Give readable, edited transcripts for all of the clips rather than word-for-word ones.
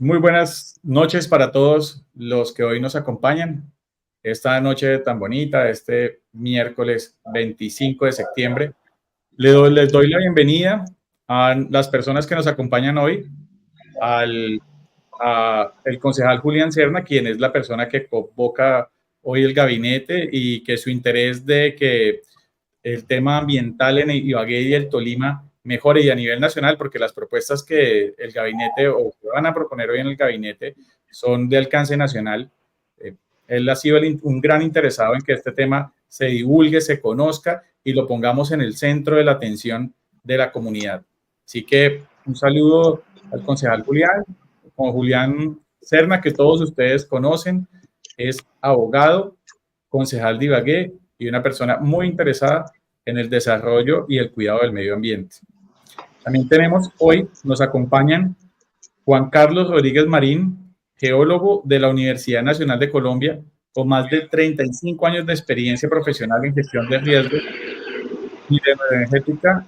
Muy buenas noches para todos los que hoy nos acompañan. Esta noche tan bonita, este miércoles 25 de septiembre. Les doy la bienvenida a las personas que nos acompañan hoy, el concejal Julián Serna, quien es la persona que convoca hoy el gabinete y que su interés de que el tema ambiental en Ibagué y el Tolima mejore y a nivel nacional, porque las propuestas que el gabinete o que van a proponer hoy en el gabinete son de alcance nacional. Él ha sido un gran interesado en que este tema se divulgue, se conozca y lo pongamos en el centro de la atención de la comunidad. Así que un saludo al concejal Julián, con Julián Serna, que todos ustedes conocen, es abogado, concejal de Ibagué y una persona muy interesada en el desarrollo y el cuidado del medio ambiente. También tenemos hoy, nos acompañan Juan Carlos Rodríguez Marín, geólogo de la Universidad Nacional de Colombia, con más de 35 años de experiencia profesional en gestión de riesgos y de energética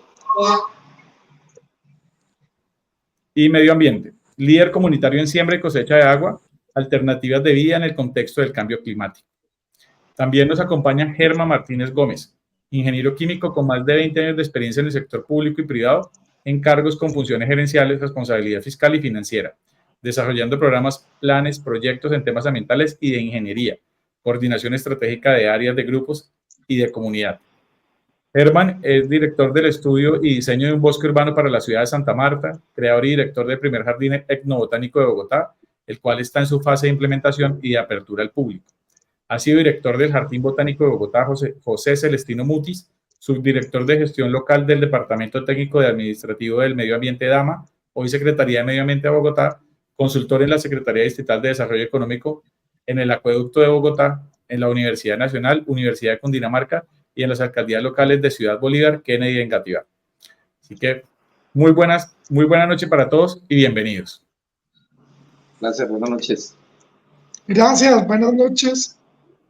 y medio ambiente. Líder comunitario en siembra y cosecha de agua, alternativas de vida en el contexto del cambio climático. También nos acompaña Germán Martínez Gómez, ingeniero químico con más de 20 años de experiencia en el sector público y privado, en cargos con funciones gerenciales, responsabilidad fiscal y financiera, desarrollando programas, planes, proyectos en temas ambientales y de ingeniería, coordinación estratégica de áreas de grupos y de comunidad. Germán es director del estudio y diseño de un bosque urbano para la ciudad de Santa Marta, creador y director del primer jardín etnobotánico de Bogotá, el cual está en su fase de implementación y de apertura al público. Ha sido director del Jardín Botánico de Bogotá, José Celestino Mutis, subdirector de gestión local del Departamento Técnico de Administrativo del Medio Ambiente DAMA, hoy Secretaría de Medio Ambiente de Bogotá, consultor en la Secretaría Distrital de Desarrollo Económico, en el Acueducto de Bogotá, en la Universidad Nacional, Universidad de Cundinamarca y en las alcaldías locales de Ciudad Bolívar, Kennedy y Engativá. Así que muy buena noche para todos y bienvenidos. Gracias, buenas noches. Gracias, buenas noches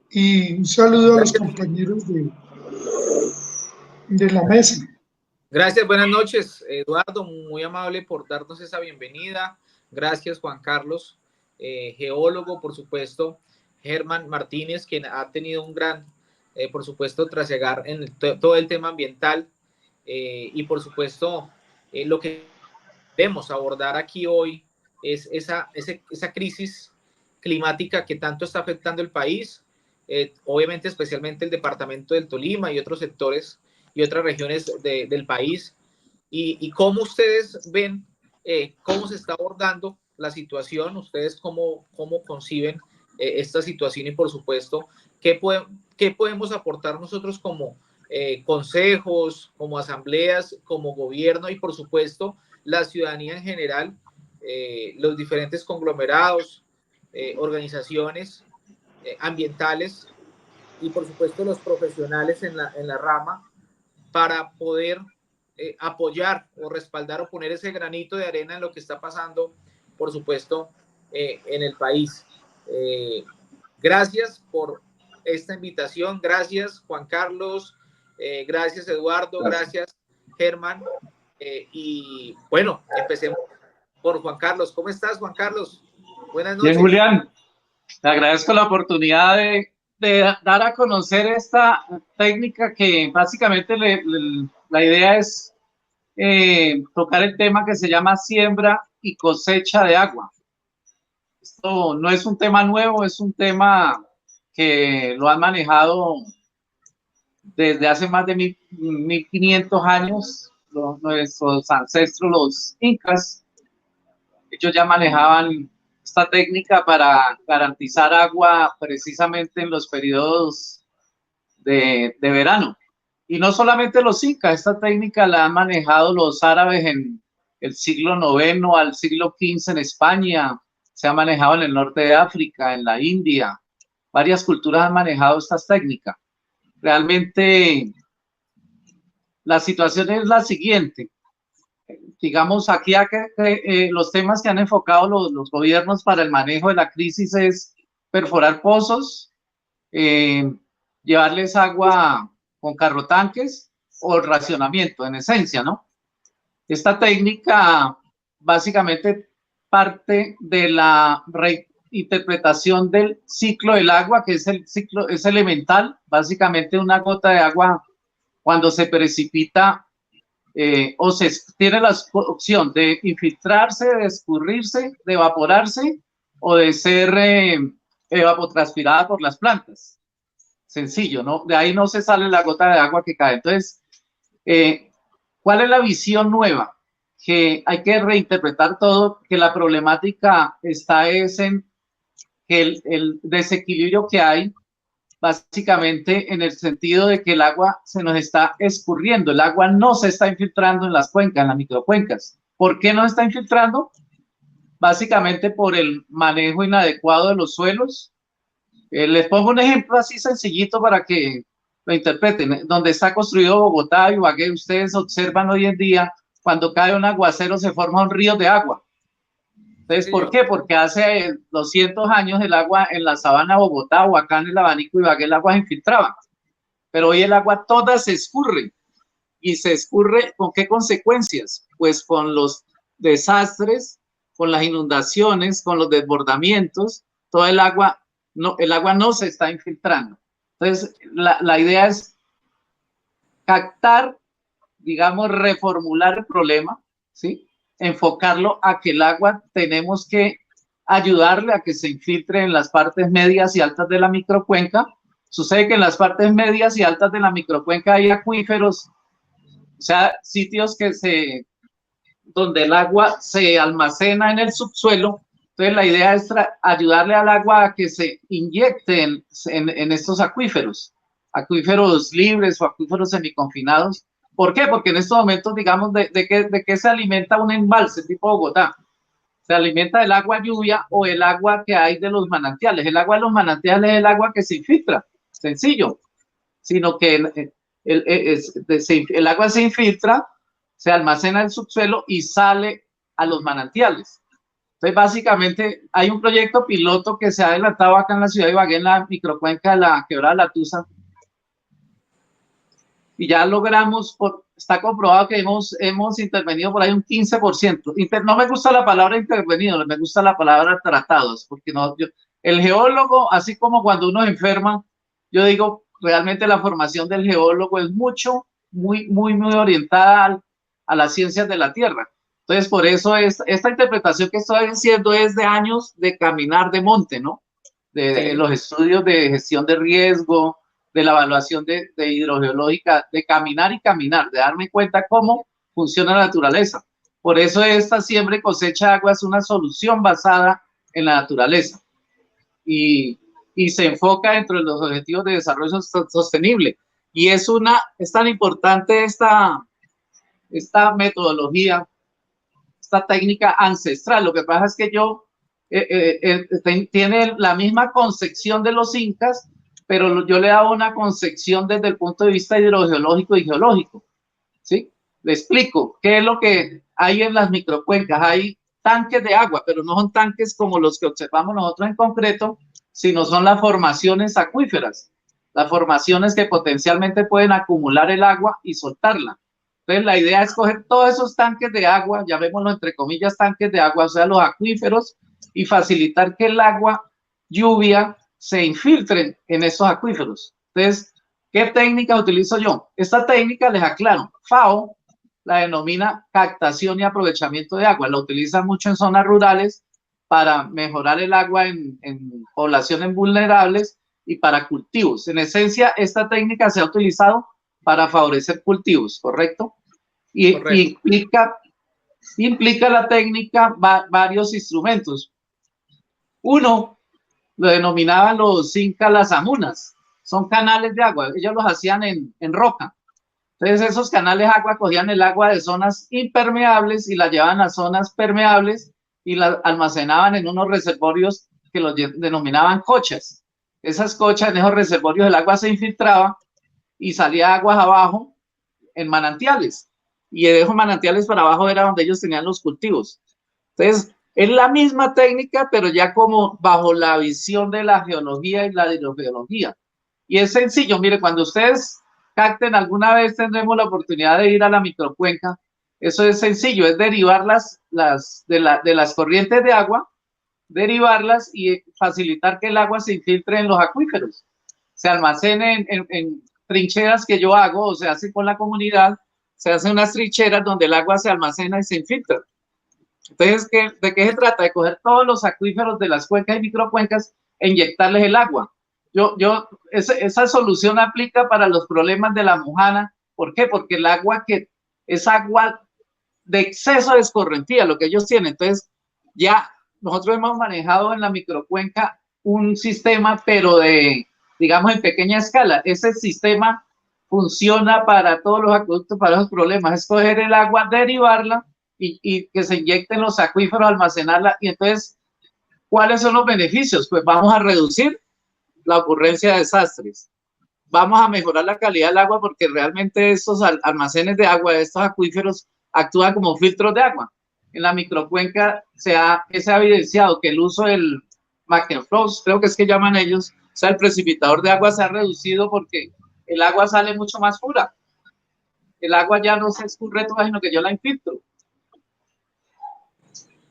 y un saludo a los compañeros de la mesa. Gracias, buenas noches, Eduardo, muy amable por darnos esa bienvenida. Gracias, Juan Carlos, geólogo, por supuesto, Germán Martínez, quien ha tenido un gran, por supuesto, trasegar en todo el tema ambiental y, por supuesto, lo que debemos abordar aquí hoy es esa crisis climática que tanto está afectando el país, obviamente especialmente el departamento del Tolima y otros sectores y otras regiones del país, y cómo ustedes ven cómo se está abordando la situación, ustedes cómo conciben esta situación y por supuesto qué podemos aportar nosotros como consejos, como asambleas, como gobierno y por supuesto la ciudadanía en general, los diferentes conglomerados, organizaciones ambientales y por supuesto los profesionales en la rama para poder apoyar o respaldar o poner ese granito de arena en lo que está pasando, por supuesto, en el país. Gracias por esta invitación, gracias Juan Carlos, gracias Eduardo, gracias Germán, y bueno, empecemos por Juan Carlos. ¿Cómo estás, Juan Carlos? Buenas noches. Bien, Julián, te agradezco la oportunidad de dar a conocer esta técnica que básicamente la idea es tocar el tema que se llama siembra y cosecha de agua. Esto no es un tema nuevo, es un tema que lo han manejado desde hace más de 1500 años. Nuestros ancestros, los incas, ellos ya manejaban esta técnica para garantizar agua precisamente en los periodos de verano. Y no solamente los incas, esta técnica la han manejado los árabes en el siglo IX al siglo XV en España, se ha manejado en el norte de África, en la India. Varias culturas han manejado estas técnicas. Realmente la situación es la siguiente. Digamos, aquí los temas que han enfocado los gobiernos para el manejo de la crisis es perforar pozos, llevarles agua con carrotanques o racionamiento, en esencia, ¿no? Esta técnica básicamente parte de la reinterpretación del ciclo del agua, que es el ciclo, es elemental. Básicamente una gota de agua cuando se precipita o se tiene la opción de infiltrarse, de escurrirse, de evaporarse o de ser evapotranspirada por las plantas. Sencillo, ¿no? De ahí no se sale la gota de agua que cae. Entonces, ¿cuál es la visión nueva? Que hay que reinterpretar todo, que la problemática está es en que el desequilibrio que hay, básicamente en el sentido de que el agua se nos está escurriendo, el agua no se está infiltrando en las cuencas, en las microcuencas. ¿Por qué no se está infiltrando? Básicamente por el manejo inadecuado de los suelos. Les pongo un ejemplo así sencillito para que lo interpreten. Donde está construido Bogotá y Ibagué, ustedes observan hoy en día, cuando cae un aguacero se forma un río de agua. Entonces, ¿por qué? Porque hace 200 años el agua en la sabana de Bogotá o acá en el abanico Ibagué el agua se infiltraba. Pero hoy el agua toda se escurre. ¿Y se escurre con qué consecuencias? Pues con los desastres, con las inundaciones, con los desbordamientos. Todo el agua no se está infiltrando. Entonces, la idea es captar, digamos, reformular el problema, ¿sí? Enfocarlo a que el agua tenemos que ayudarle a que se infiltre en las partes medias y altas de la microcuenca. Sucede que en las partes medias y altas de la microcuenca hay acuíferos, o sea, sitios donde el agua se almacena en el subsuelo. Entonces la idea es ayudarle al agua a que se inyecte en estos acuíferos libres o acuíferos semiconfinados. ¿Por qué? Porque en estos momentos, digamos, ¿de qué se alimenta un embalse tipo Bogotá? Se alimenta del agua lluvia o el agua que hay de los manantiales. El agua de los manantiales es el agua que se infiltra, sencillo, sino que el agua se infiltra, se almacena en el subsuelo y sale a los manantiales. Entonces, básicamente, hay un proyecto piloto que se ha adelantado acá en la ciudad de Ibagué, en la microcuenca de la Quebrada de la Tusa, y ya logramos, está comprobado que hemos intervenido por ahí un 15%. No me gusta la palabra intervenido, me gusta la palabra tratados, porque el geólogo, así como cuando uno se enferma, yo digo, realmente la formación del geólogo es muy orientada a las ciencias de la tierra. Entonces, por eso esta interpretación que estoy haciendo es de años de caminar de monte, ¿no? De los estudios de gestión de riesgo, de la evaluación de hidrogeológica, de caminar y caminar, de darme cuenta cómo funciona la naturaleza. Por eso esta siembra y cosecha de agua es una solución basada en la naturaleza y se enfoca dentro de los objetivos de desarrollo sostenible. Y es tan importante esta metodología, esta técnica ancestral. Lo que pasa es que tiene la misma concepción de los incas, pero yo le daba una concepción desde el punto de vista hidrogeológico y geológico, ¿sí? Le explico qué es lo que hay en las microcuencas. Hay tanques de agua, pero no son tanques como los que observamos nosotros en concreto, sino son las formaciones acuíferas, las formaciones que potencialmente pueden acumular el agua y soltarla. Entonces, la idea es coger todos esos tanques de agua, llamémoslo entre comillas tanques de agua, o sea, los acuíferos, y facilitar que el agua lluvia se infiltren en esos acuíferos. Entonces, ¿qué técnica utilizo yo? Esta técnica, les aclaro, FAO la denomina captación y aprovechamiento de agua. La utilizan mucho en zonas rurales para mejorar el agua en poblaciones vulnerables y para cultivos. En esencia, esta técnica se ha utilizado para favorecer cultivos, ¿correcto? Y implica la técnica varios instrumentos. Uno, lo denominaban los incas las amunas, son canales de agua, ellos los hacían en roca. Entonces esos canales de agua cogían el agua de zonas impermeables y la llevaban a zonas permeables y la almacenaban en unos reservorios que los denominaban cochas. Esas cochas, en esos reservorios el agua se infiltraba y salía aguas abajo en manantiales. Y de esos manantiales para abajo era donde ellos tenían los cultivos. Entonces, es la misma técnica, pero ya como bajo la visión de la geología y la hidrogeología. Y es sencillo, mire, cuando ustedes capten, alguna vez tendremos la oportunidad de ir a la microcuenca, Eso es sencillo, es derivar de las corrientes de agua, derivarlas y facilitar que el agua se infiltre en los acuíferos, se almacene en trincheras que yo hago o se hace con la comunidad, se hacen unas trincheras donde el agua se almacena y se infiltra. Entonces, ¿de qué se trata? De coger todos los acuíferos de las cuencas y microcuencas e inyectarles el agua. Esa solución aplica para los problemas de la Mojana. ¿Por qué? Porque el agua es agua de exceso de escorrentía, lo que ellos tienen. Entonces, ya nosotros hemos manejado en la microcuenca un sistema, pero digamos, en pequeña escala. Ese sistema funciona para todos los acueductos, para los problemas. Es coger el agua, derivarla y que se inyecten los acuíferos, almacenarla. Y entonces, ¿cuáles son los beneficios? Pues vamos a reducir la ocurrencia de desastres. Vamos a mejorar la calidad del agua porque realmente estos almacenes de agua, estos acuíferos, actúan como filtros de agua. En la microcuenca se ha evidenciado que el uso del Magnaflow, creo que es que llaman ellos, o sea, el precipitador de agua se ha reducido porque el agua sale mucho más pura. El agua ya no se escurre toda, sino que yo la infiltro.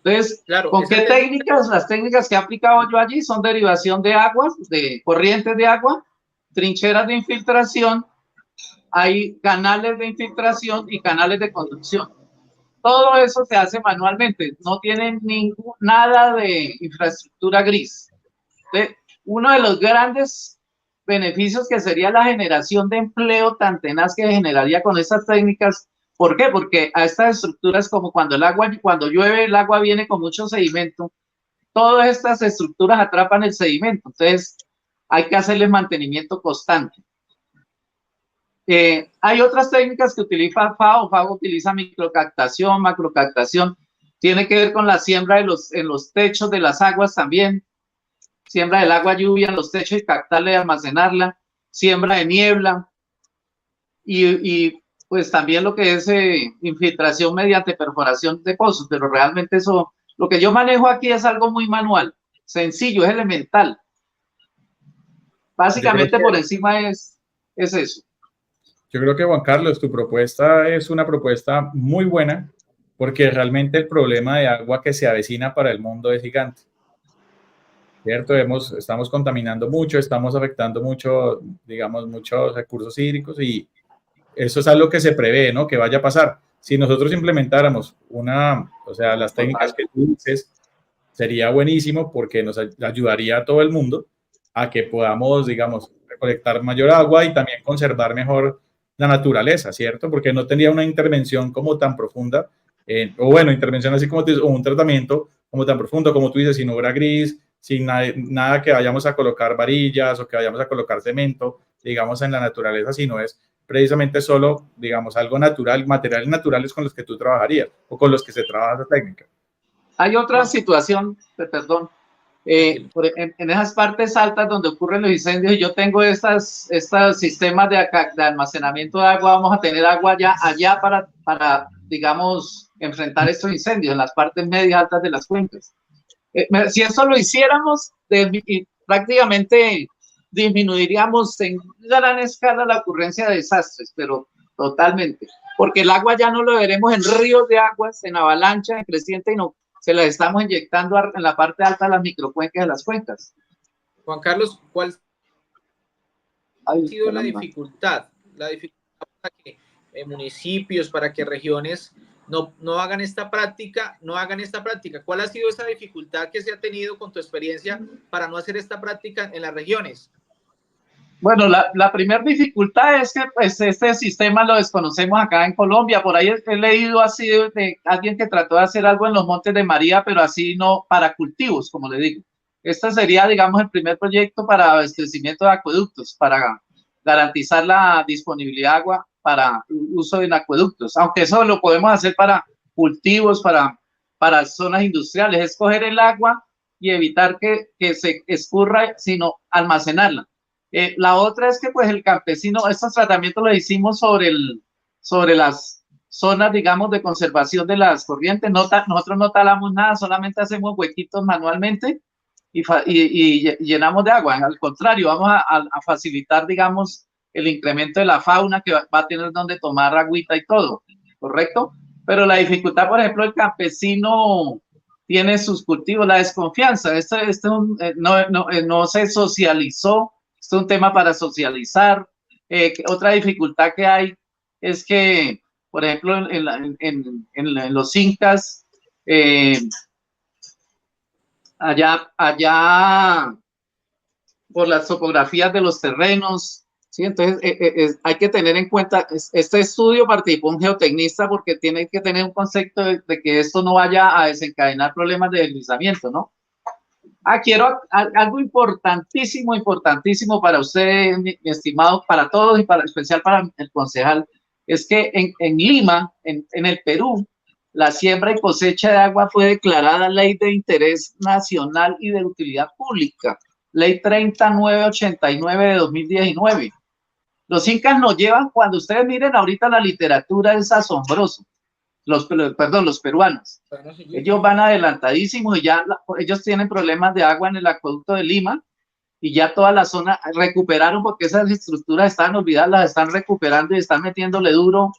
Entonces, claro, ¿con qué técnicas? Las técnicas que he aplicado yo allí son derivación de aguas, de corrientes de agua, trincheras de infiltración, hay canales de infiltración y canales de conducción. Todo eso se hace manualmente, no tienen nada de infraestructura gris. Entonces, uno de los grandes beneficios que sería la generación de empleo tan tenaz que generaría con estas técnicas. ¿Por qué? Porque a estas estructuras, como cuando llueve, el agua viene con mucho sedimento, todas estas estructuras atrapan el sedimento, entonces hay que hacerles mantenimiento constante. Hay otras técnicas que utiliza FAO. FAO utiliza microcaptación, macrocaptación, tiene que ver con la siembra en los techos de las aguas también, siembra del agua lluvia en los techos y captarla y almacenarla, siembra de niebla y pues también lo que es infiltración mediante perforación de pozos, pero realmente eso, lo que yo manejo aquí es algo muy manual, sencillo, es elemental. Básicamente por encima es eso. Yo creo que, Juan Carlos, tu propuesta es una propuesta muy buena porque realmente el problema de agua que se avecina para el mundo es gigante. ¿Cierto? Estamos contaminando mucho, estamos afectando mucho, digamos, muchos recursos hídricos y eso es algo que se prevé, ¿no? Que vaya a pasar. Si nosotros implementáramos las técnicas que tú dices, sería buenísimo porque nos ayudaría a todo el mundo a que podamos, digamos, recolectar mayor agua y también conservar mejor la naturaleza, ¿cierto? Porque no tendría una intervención como tan profunda, intervención así como tú dices, o un tratamiento como tan profundo como tú dices, sin obra gris, sin nada que vayamos a colocar varillas o que vayamos a colocar cemento, digamos, en la naturaleza, sino es precisamente solo, digamos, algo natural, materiales naturales con los que tú trabajarías o con los que se trabaja esa técnica. Hay otra situación, perdón, en esas partes altas donde ocurren los incendios, y yo tengo estos sistemas de almacenamiento de agua, vamos a tener agua allá para, digamos, enfrentar estos incendios en las partes medias altas de las cuencas. Si eso lo hiciéramos, prácticamente disminuiríamos en gran escala la ocurrencia de desastres, pero totalmente, porque el agua ya no lo veremos en ríos de aguas, en avalancha, en creciente, y no se las estamos inyectando en la parte alta de las microcuencas de las cuencas. Juan Carlos, ¿cuál ha sido la dificultad? La dificultad para que municipios, para que regiones no hagan esta práctica, ¿Cuál ha sido esa dificultad que se ha tenido con tu experiencia para no hacer esta práctica en las regiones? Bueno, la primera dificultad es que pues, este sistema lo desconocemos acá en Colombia. Por ahí he leído así de alguien que trató de hacer algo en los Montes de María, pero así no para cultivos, como le digo. Este sería, digamos, el primer proyecto para abastecimiento de acueductos, para garantizar la disponibilidad de agua para uso en acueductos. Aunque eso lo podemos hacer para cultivos, para zonas industriales. Es coger el agua y evitar que se escurra, sino almacenarla. La otra es que pues el campesino, estos tratamientos los hicimos sobre las zonas, digamos, de conservación de las corrientes. Nosotros no talamos nada, solamente hacemos huequitos manualmente y llenamos de agua. Al contrario, vamos a facilitar, digamos, el incremento de la fauna que va a tener donde tomar agüita y todo, ¿correcto? Pero la dificultad, por ejemplo, el campesino tiene sus cultivos, la desconfianza. No se socializó, esto es un tema para socializar. Otra dificultad que hay es que, por ejemplo, en los incas, allá por las topografías de los terrenos, ¿sí? Entonces hay que tener en cuenta, este estudio participó un geotecnista porque tiene que tener un concepto de que esto no vaya a desencadenar problemas de deslizamiento, ¿no? Quiero algo importantísimo para usted, mi estimado, para todos y especial para el concejal, es que en Lima, en el Perú, la siembra y cosecha de agua fue declarada ley de interés nacional y de utilidad pública, ley 3989 de 2019. Los incas nos llevan, cuando ustedes miren ahorita la literatura, es asombroso. Los peruanos. Ellos van adelantadísimos y ya ellos tienen problemas de agua en el acueducto de Lima y ya toda la zona recuperaron, porque esas estructuras estaban olvidadas, las están recuperando y están metiéndole duro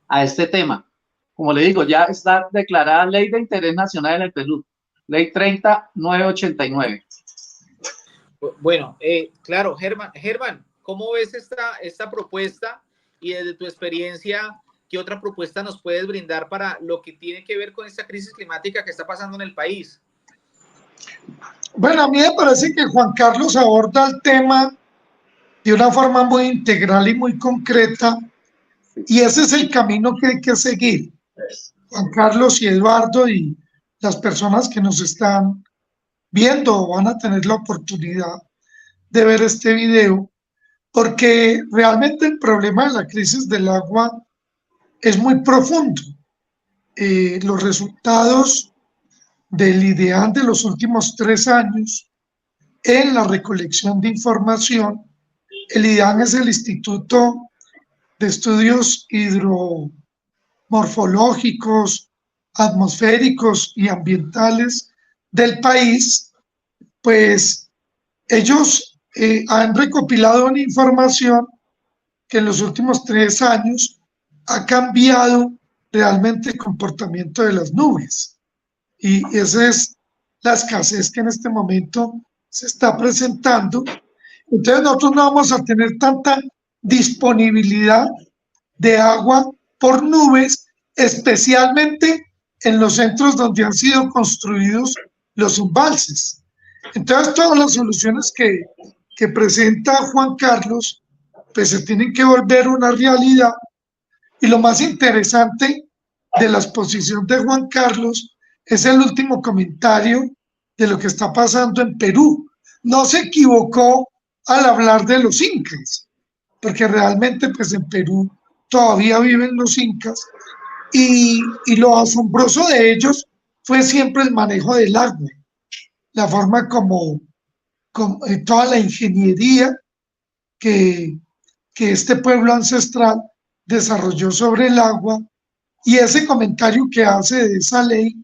a este tema. Como le digo, ya está declarada ley de interés nacional en el Perú, ley 3989. Bueno, claro, Germán, ¿cómo ves esta propuesta y desde tu experiencia, qué otra propuesta nos puedes brindar para lo que tiene que ver con esta crisis climática que está pasando en el país? Bueno, a mí me parece que Juan Carlos aborda el tema de una forma muy integral y muy concreta, y ese es el camino que hay que seguir. Juan Carlos y Eduardo y las personas que nos están viendo van a tener la oportunidad de ver este video, porque realmente el problema de la crisis del agua es muy profundo. Los resultados del IDEAN de los últimos 3 años en la recolección de información, el IDEAN es el Instituto de Estudios Hidromorfológicos, Atmosféricos y Ambientales del país, pues ellos han recopilado una información que en los últimos 3 años ha cambiado realmente el comportamiento de las nubes. Y esa es la escasez que en este momento se está presentando. Entonces nosotros no vamos a tener tanta disponibilidad de agua por nubes, especialmente en los centros donde han sido construidos los embalses. Entonces todas las soluciones que presenta Juan Carlos pues se tienen que volver una realidad. Y lo más interesante de la exposición de Juan Carlos es el último comentario de lo que está pasando en Perú. No se equivocó al hablar de los incas, porque realmente pues en Perú todavía viven los incas, y lo asombroso de ellos fue siempre el manejo del agua, la forma como toda la ingeniería que este pueblo ancestral desarrolló sobre el agua, y ese comentario que hace de esa ley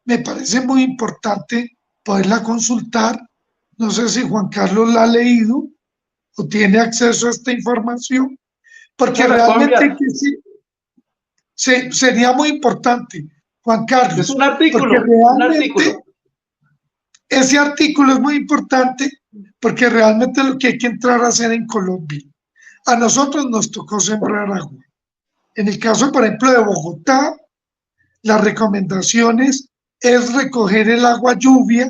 me parece muy importante poderla consultar. No sé si Juan Carlos la ha leído o tiene acceso a esta información, porque realmente sería muy importante, Juan Carlos. Es un artículo, porque realmente ese artículo es muy importante, porque realmente es lo que hay que entrar a hacer en Colombia. A nosotros nos tocó sembrar agua. En el caso, por ejemplo, de Bogotá, las recomendaciones es recoger el agua lluvia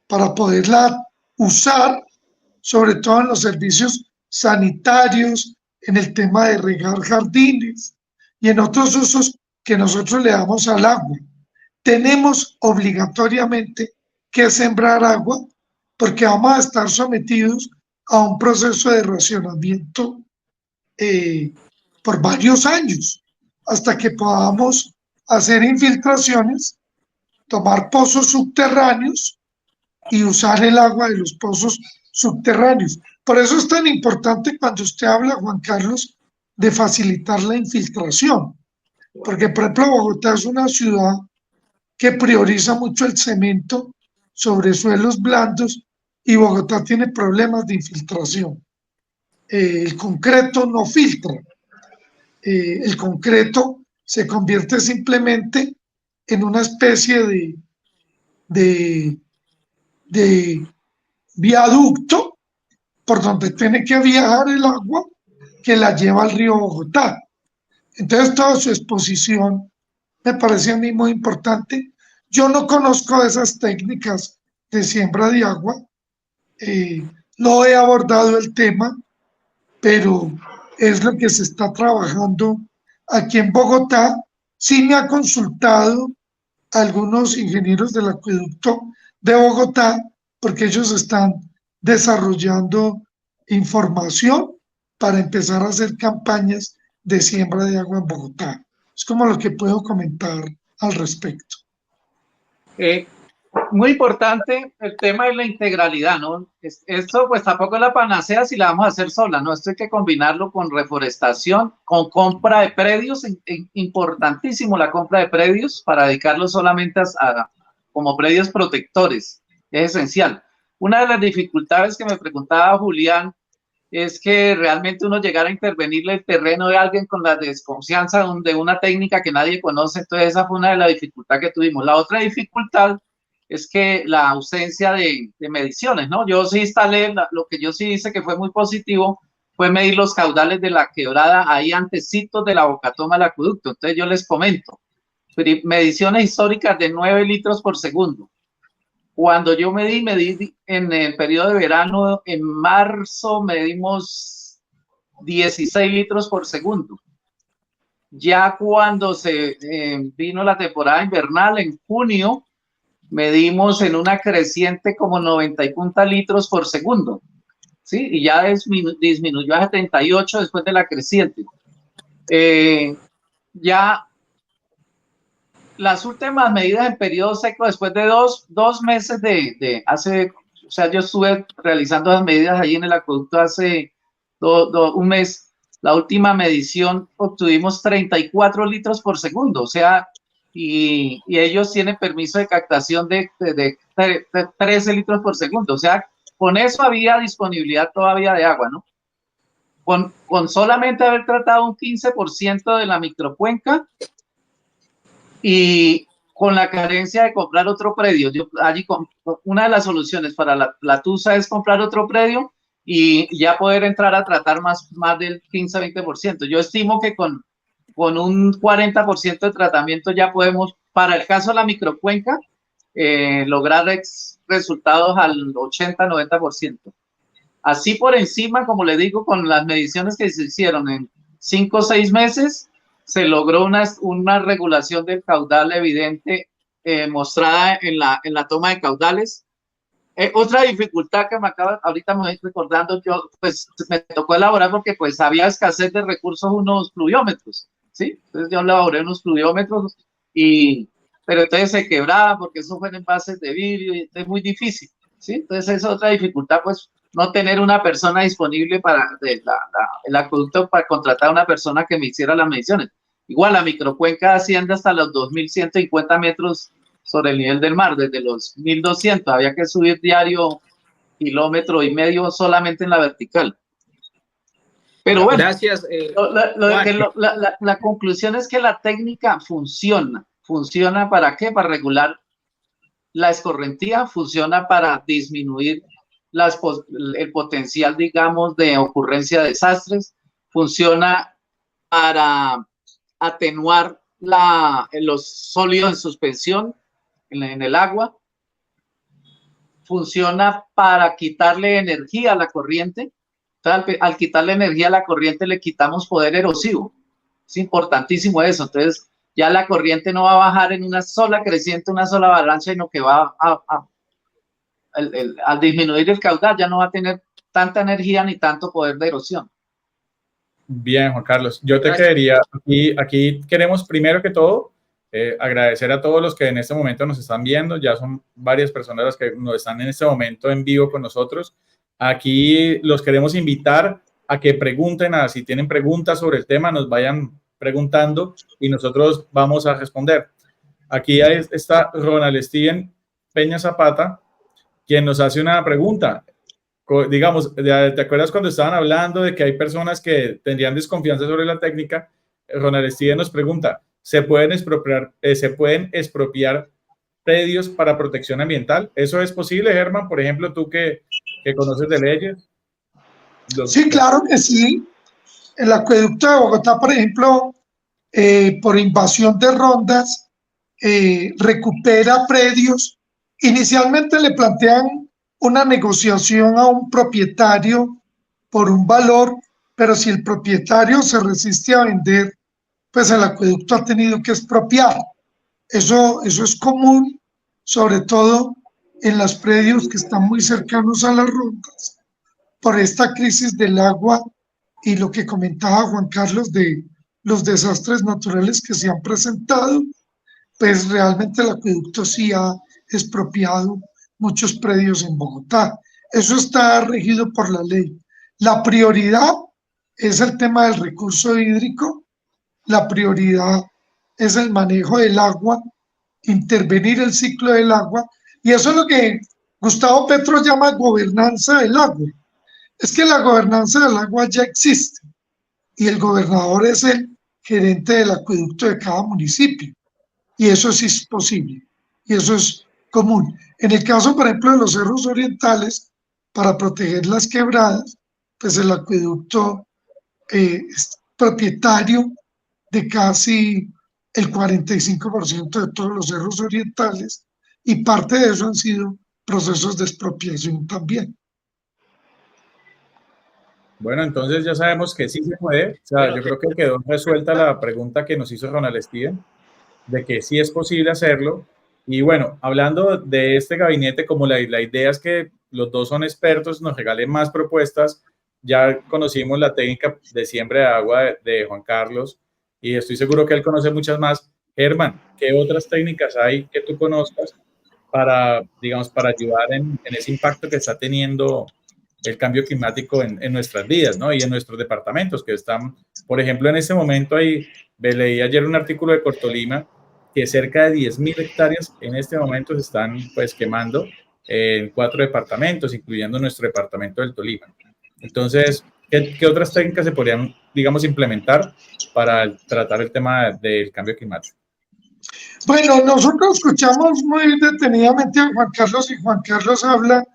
para poderla usar, sobre todo en los servicios sanitarios, en el tema de regar jardines y en otros usos que nosotros le damos al agua. Tenemos obligatoriamente que sembrar agua, porque vamos a estar sometidos a un proceso de racionamiento por varios años, hasta que podamos hacer infiltraciones, tomar pozos subterráneos y usar el agua de los pozos subterráneos. Por eso es tan importante cuando usted habla, Juan Carlos, de facilitar la infiltración, porque por ejemplo Bogotá es una ciudad que prioriza mucho el cemento sobre suelos blandos, y Bogotá tiene problemas de infiltración. El concreto no filtra. El concreto se convierte simplemente en una especie de viaducto por donde tiene que viajar el agua que la lleva al río Bogotá. Entonces, toda su exposición me parece a mí muy importante. Yo no conozco esas técnicas de siembra de agua, no he abordado el tema, pero es lo que se está trabajando aquí en Bogotá. Sí me ha consultado algunos ingenieros del acueducto de Bogotá, porque ellos están desarrollando información para empezar a hacer campañas de siembra de agua en Bogotá. Es como lo que puedo comentar al respecto. Muy importante el tema de la integralidad, ¿no? Esto pues tampoco es la panacea si la vamos a hacer sola, ¿no? Esto hay que combinarlo con reforestación, con compra de predios, importantísimo la compra de predios para dedicarlo solamente como predios protectores, es esencial. Una de las dificultades que me preguntaba Julián es que realmente uno llegara a intervenirle el terreno de alguien con la desconfianza de una técnica que nadie conoce, entonces esa fue una de las dificultades que tuvimos. La otra dificultad es que la ausencia de mediciones, ¿no? Yo sí instalé, lo que yo sí hice que fue muy positivo, fue medir los caudales de la quebrada ahí antecitos de la bocatoma del acueducto. Entonces yo les comento, mediciones históricas de 9 litros por segundo. Cuando yo medí en el periodo de verano, en marzo medimos 16 litros por segundo. Ya cuando se vino la temporada invernal, en junio, medimos en una creciente como 90 y punta litros por segundo, ¿sí? Y ya disminuyó a 78 después de la creciente. Ya las últimas medidas en periodo seco, después de dos meses o sea, yo estuve realizando las medidas ahí en el acueducto hace un mes. La última medición obtuvimos 34 litros por segundo, o sea, y ellos tienen permiso de captación de 13 litros por segundo, o sea, con eso había disponibilidad todavía de agua, ¿no? Con solamente haber tratado un 15% de la microcuenca y con la carencia de comprar otro predio. Una de las soluciones para la TUSA es comprar otro predio y ya poder entrar a tratar más del 15-20%. Yo estimo que con un 40% de tratamiento ya podemos, para el caso de la microcuenca, lograr resultados al 80-90%. Así por encima, como le digo, con las mediciones que se hicieron en 5 o 6 meses, se logró una regulación del caudal evidente mostrada en la toma de caudales. Otra dificultad que ahorita me estoy recordando, yo pues me tocó elaborar porque pues había escasez de recursos, unos pluviómetros, ¿sí? Entonces yo elaboré unos pluviómetros, pero entonces se quebraba porque eso fue en envases de vidrio y es muy difícil, ¿sí? Entonces es otra dificultad, pues no tener una persona disponible para el acueducto para contratar a una persona que me hiciera las mediciones. Igual la microcuenca asciende hasta los 2.150 metros sobre el nivel del mar, desde los 1.200, había que subir diario 1,5 kilómetros solamente en la vertical. Pero bueno, gracias. La conclusión es que la técnica funciona. ¿Funciona para qué? Para regular la escorrentía, funciona para disminuir el potencial, digamos, de ocurrencia de desastres, funciona para atenuar los sólidos en suspensión en el agua, funciona para quitarle energía a la corriente. Entonces, al quitarle energía a la corriente le quitamos poder erosivo. Es importantísimo eso. Entonces ya la corriente no va a bajar en una sola creciente, una sola avalancha, sino que va al disminuir el caudal ya no va a tener tanta energía ni tanto poder de erosión. Bien, Juan Carlos, yo te quería, aquí queremos primero que todo agradecer a todos los que en este momento nos están viendo, ya son varias personas las que nos están en este momento en vivo con nosotros. Aquí los queremos invitar a que pregunten, si tienen preguntas sobre el tema, nos vayan preguntando y nosotros vamos a responder. Aquí está Ronald Steven Peña Zapata, quien nos hace una pregunta. Digamos, ¿te acuerdas cuando estaban hablando de que hay personas que tendrían desconfianza sobre la técnica? Ronald Steven nos pregunta, se pueden expropiar predios para protección ambiental. ¿Eso es posible, Germán? Por ejemplo, tú que conoces de leyes. Sí, claro que sí. El acueducto de Bogotá, por ejemplo, por invasión de rondas, recupera predios. Inicialmente le plantean una negociación a un propietario por un valor, pero si el propietario se resiste a vender, pues el acueducto ha tenido que expropiar. Eso es común, sobre todo en los predios que están muy cercanos a las rondas, por esta crisis del agua y lo que comentaba Juan Carlos de los desastres naturales que se han presentado, pues realmente el acueducto sí ha expropiado muchos predios en Bogotá. Eso está regido por la ley. La prioridad es el tema del recurso hídrico, la prioridad es el manejo del agua, intervenir el ciclo del agua, y eso es lo que Gustavo Petro llama gobernanza del agua. Es que la gobernanza del agua ya existe y el gobernador es el gerente del acueducto de cada municipio, y eso sí es posible y eso es común. En el caso, por ejemplo, de los cerros orientales, para proteger las quebradas, pues el acueducto es propietario de casi el 45% de todos los cerros orientales, y parte de eso han sido procesos de expropiación también. Bueno, entonces ya sabemos que sí se puede. O sea, yo creo que quedó resuelta la pregunta que nos hizo Ronald Steven, de que sí es posible hacerlo. Y bueno, hablando de este gabinete, como la idea es que los dos son expertos, nos regalen más propuestas. Ya conocimos la técnica de siembra de agua de Juan Carlos y estoy seguro que él conoce muchas más. Germán, ¿qué otras técnicas hay que tú conozcas para, digamos, para ayudar en ese impacto que está teniendo el cambio climático en nuestras vidas, ¿no? Y en nuestros departamentos que están, por ejemplo, en este momento leí ayer un artículo de Cortolima que cerca de 10.000 hectáreas en este momento se están pues quemando en 4 departamentos, incluyendo nuestro departamento del Tolima. Entonces, ¿qué otras técnicas se podrían, digamos, implementar para tratar el tema del cambio climático? Bueno, nosotros escuchamos muy detenidamente a Juan Carlos, y Juan Carlos habla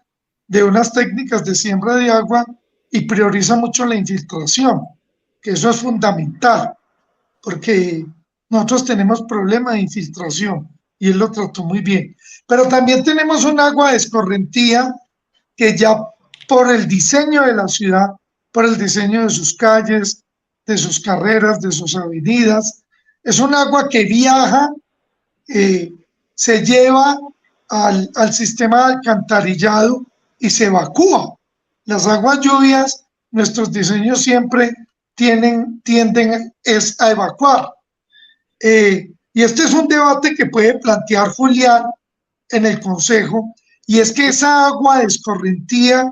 de unas técnicas de siembra de agua y prioriza mucho la infiltración, que eso es fundamental, porque nosotros tenemos problema de infiltración y él lo trató muy bien. Pero también tenemos un agua de escorrentía que ya por el diseño de la ciudad, por el diseño de sus calles, de sus carreras, de sus avenidas, es un agua que viaja, se lleva al sistema de alcantarillado y se evacúa. Las aguas lluvias, nuestros diseños siempre tienden a evacuar. Y este es un debate que puede plantear Julián en el Consejo, y es que esa agua de escorrentía,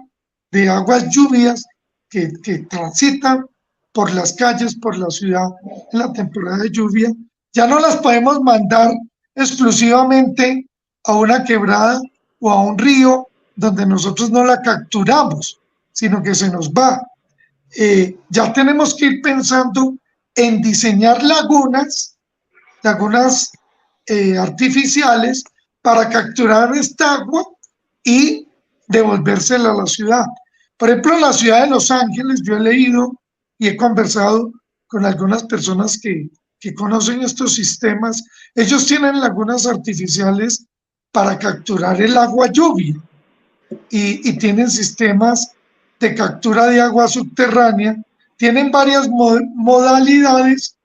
de aguas lluvias que transitan por las calles, por la ciudad en la temporada de lluvia, ya no las podemos mandar exclusivamente a una quebrada o a un río donde nosotros no la capturamos, sino que se nos va. Ya tenemos que ir pensando en diseñar lagunas artificiales para capturar esta agua y devolvérsela a la ciudad. Por ejemplo, en la ciudad de Los Ángeles, yo he leído y he conversado con algunas personas que conocen estos sistemas. Ellos tienen lagunas artificiales para capturar el agua lluvia y tienen sistemas de captura de agua subterránea. Tienen varias modalidades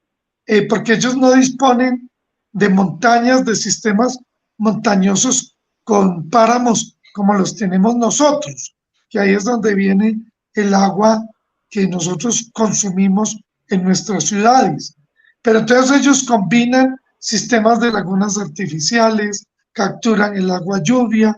porque ellos no disponen de montañas, de sistemas montañosos con páramos como los tenemos nosotros, que ahí es donde viene el agua que nosotros consumimos en nuestras ciudades. Pero entonces ellos combinan sistemas de lagunas artificiales, capturan el agua lluvia,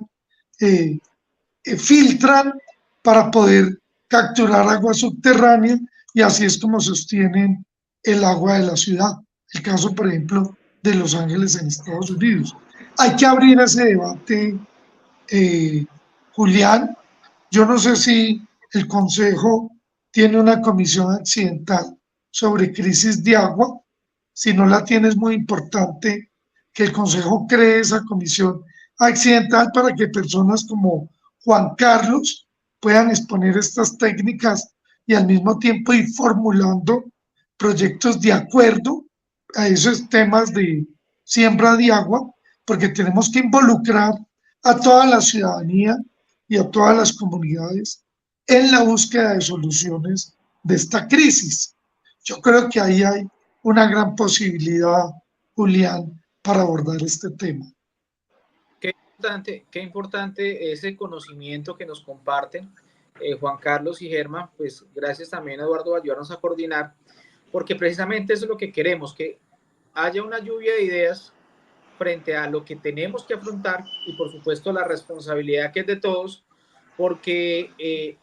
filtran para poder capturar agua subterránea, y así es como sostienen el agua de la ciudad. El caso, por ejemplo, de Los Ángeles en Estados Unidos. Hay que abrir ese debate, Julián. Yo no sé si el Consejo tiene una comisión accidental sobre crisis de agua, si no la tiene es muy importante que el Consejo cree esa comisión accidental para que personas como Juan Carlos puedan exponer estas técnicas y al mismo tiempo ir formulando proyectos de acuerdo a esos temas de siembra de agua, porque tenemos que involucrar a toda la ciudadanía y a todas las comunidades en la búsqueda de soluciones de esta crisis. Yo creo que ahí hay una gran posibilidad, Julián, para abordar este tema. Qué importante ese conocimiento que nos comparten Juan Carlos y Germán. Pues gracias también, Eduardo, por ayudarnos a coordinar, porque precisamente eso es lo que queremos, que haya una lluvia de ideas frente a lo que tenemos que afrontar y por supuesto la responsabilidad que es de todos, porque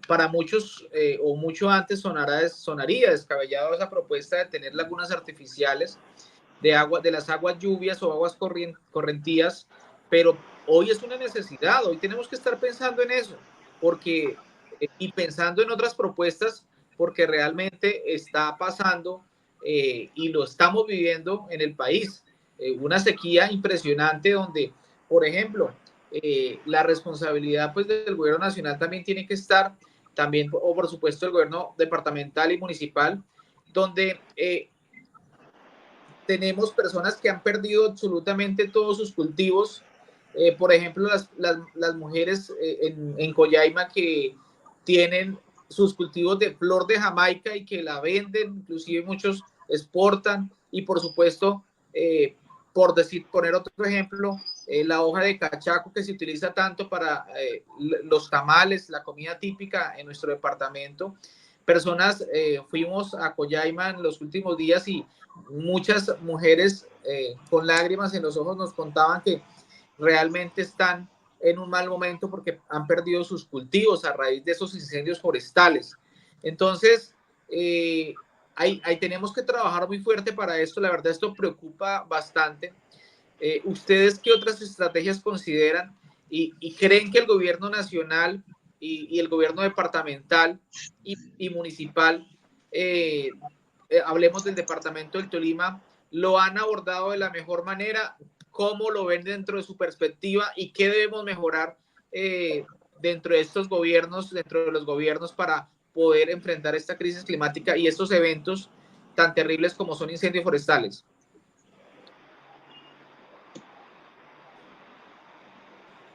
para muchos o mucho antes sonaría descabellado esa propuesta de tener lagunas artificiales de agua, de las aguas lluvias o aguas correntías, pero hoy es una necesidad, hoy tenemos que estar pensando en eso, porque y pensando en otras propuestas, porque realmente está pasando y lo estamos viviendo en el país, una sequía impresionante donde, por ejemplo, la responsabilidad pues del gobierno nacional también tiene que estar, también, o por supuesto el gobierno departamental y municipal, donde tenemos personas que han perdido absolutamente todos sus cultivos, por ejemplo, las mujeres en Collaima que tienen sus cultivos de flor de Jamaica y que la venden, inclusive muchos exportan, y por supuesto, poner otro ejemplo, la hoja de cachaco que se utiliza tanto para los tamales, la comida típica en nuestro departamento. Personas, fuimos a Collaima en los últimos días y muchas mujeres con lágrimas en los ojos nos contaban que realmente están en un mal momento porque han perdido sus cultivos a raíz de esos incendios forestales. Entonces, ahí tenemos que trabajar muy fuerte para esto. La verdad, esto preocupa bastante. ¿Ustedes qué otras estrategias consideran y creen que el gobierno nacional y el gobierno departamental y municipal, hablemos del departamento del Tolima, lo han abordado de la mejor manera? ¿Cómo lo ven dentro de su perspectiva y qué debemos mejorar dentro de estos gobiernos, dentro de los gobiernos, para poder enfrentar esta crisis climática y estos eventos tan terribles como son incendios forestales?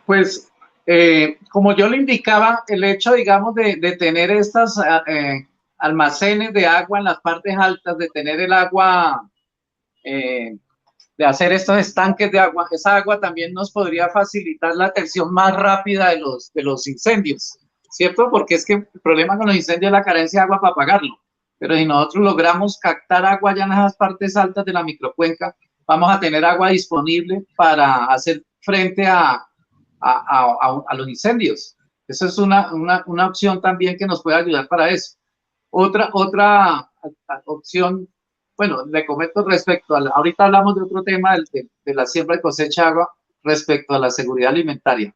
Pues, como yo le indicaba, el hecho, digamos, de tener estas almacenes de agua en las partes altas, de tener el agua, de hacer estos estanques de agua, esa agua también nos podría facilitar la atención más rápida de los incendios, ¿cierto? Porque es que el problema con los incendios es la carencia de agua para apagarlo. Pero si nosotros logramos captar agua ya en esas partes altas de la microcuenca, vamos a tener agua disponible para hacer frente a los incendios. Esa es una opción también que nos puede ayudar para eso. Otra opción, bueno, le comento respecto a ahorita hablamos de otro tema de la siembra y cosecha de agua respecto a la seguridad alimentaria.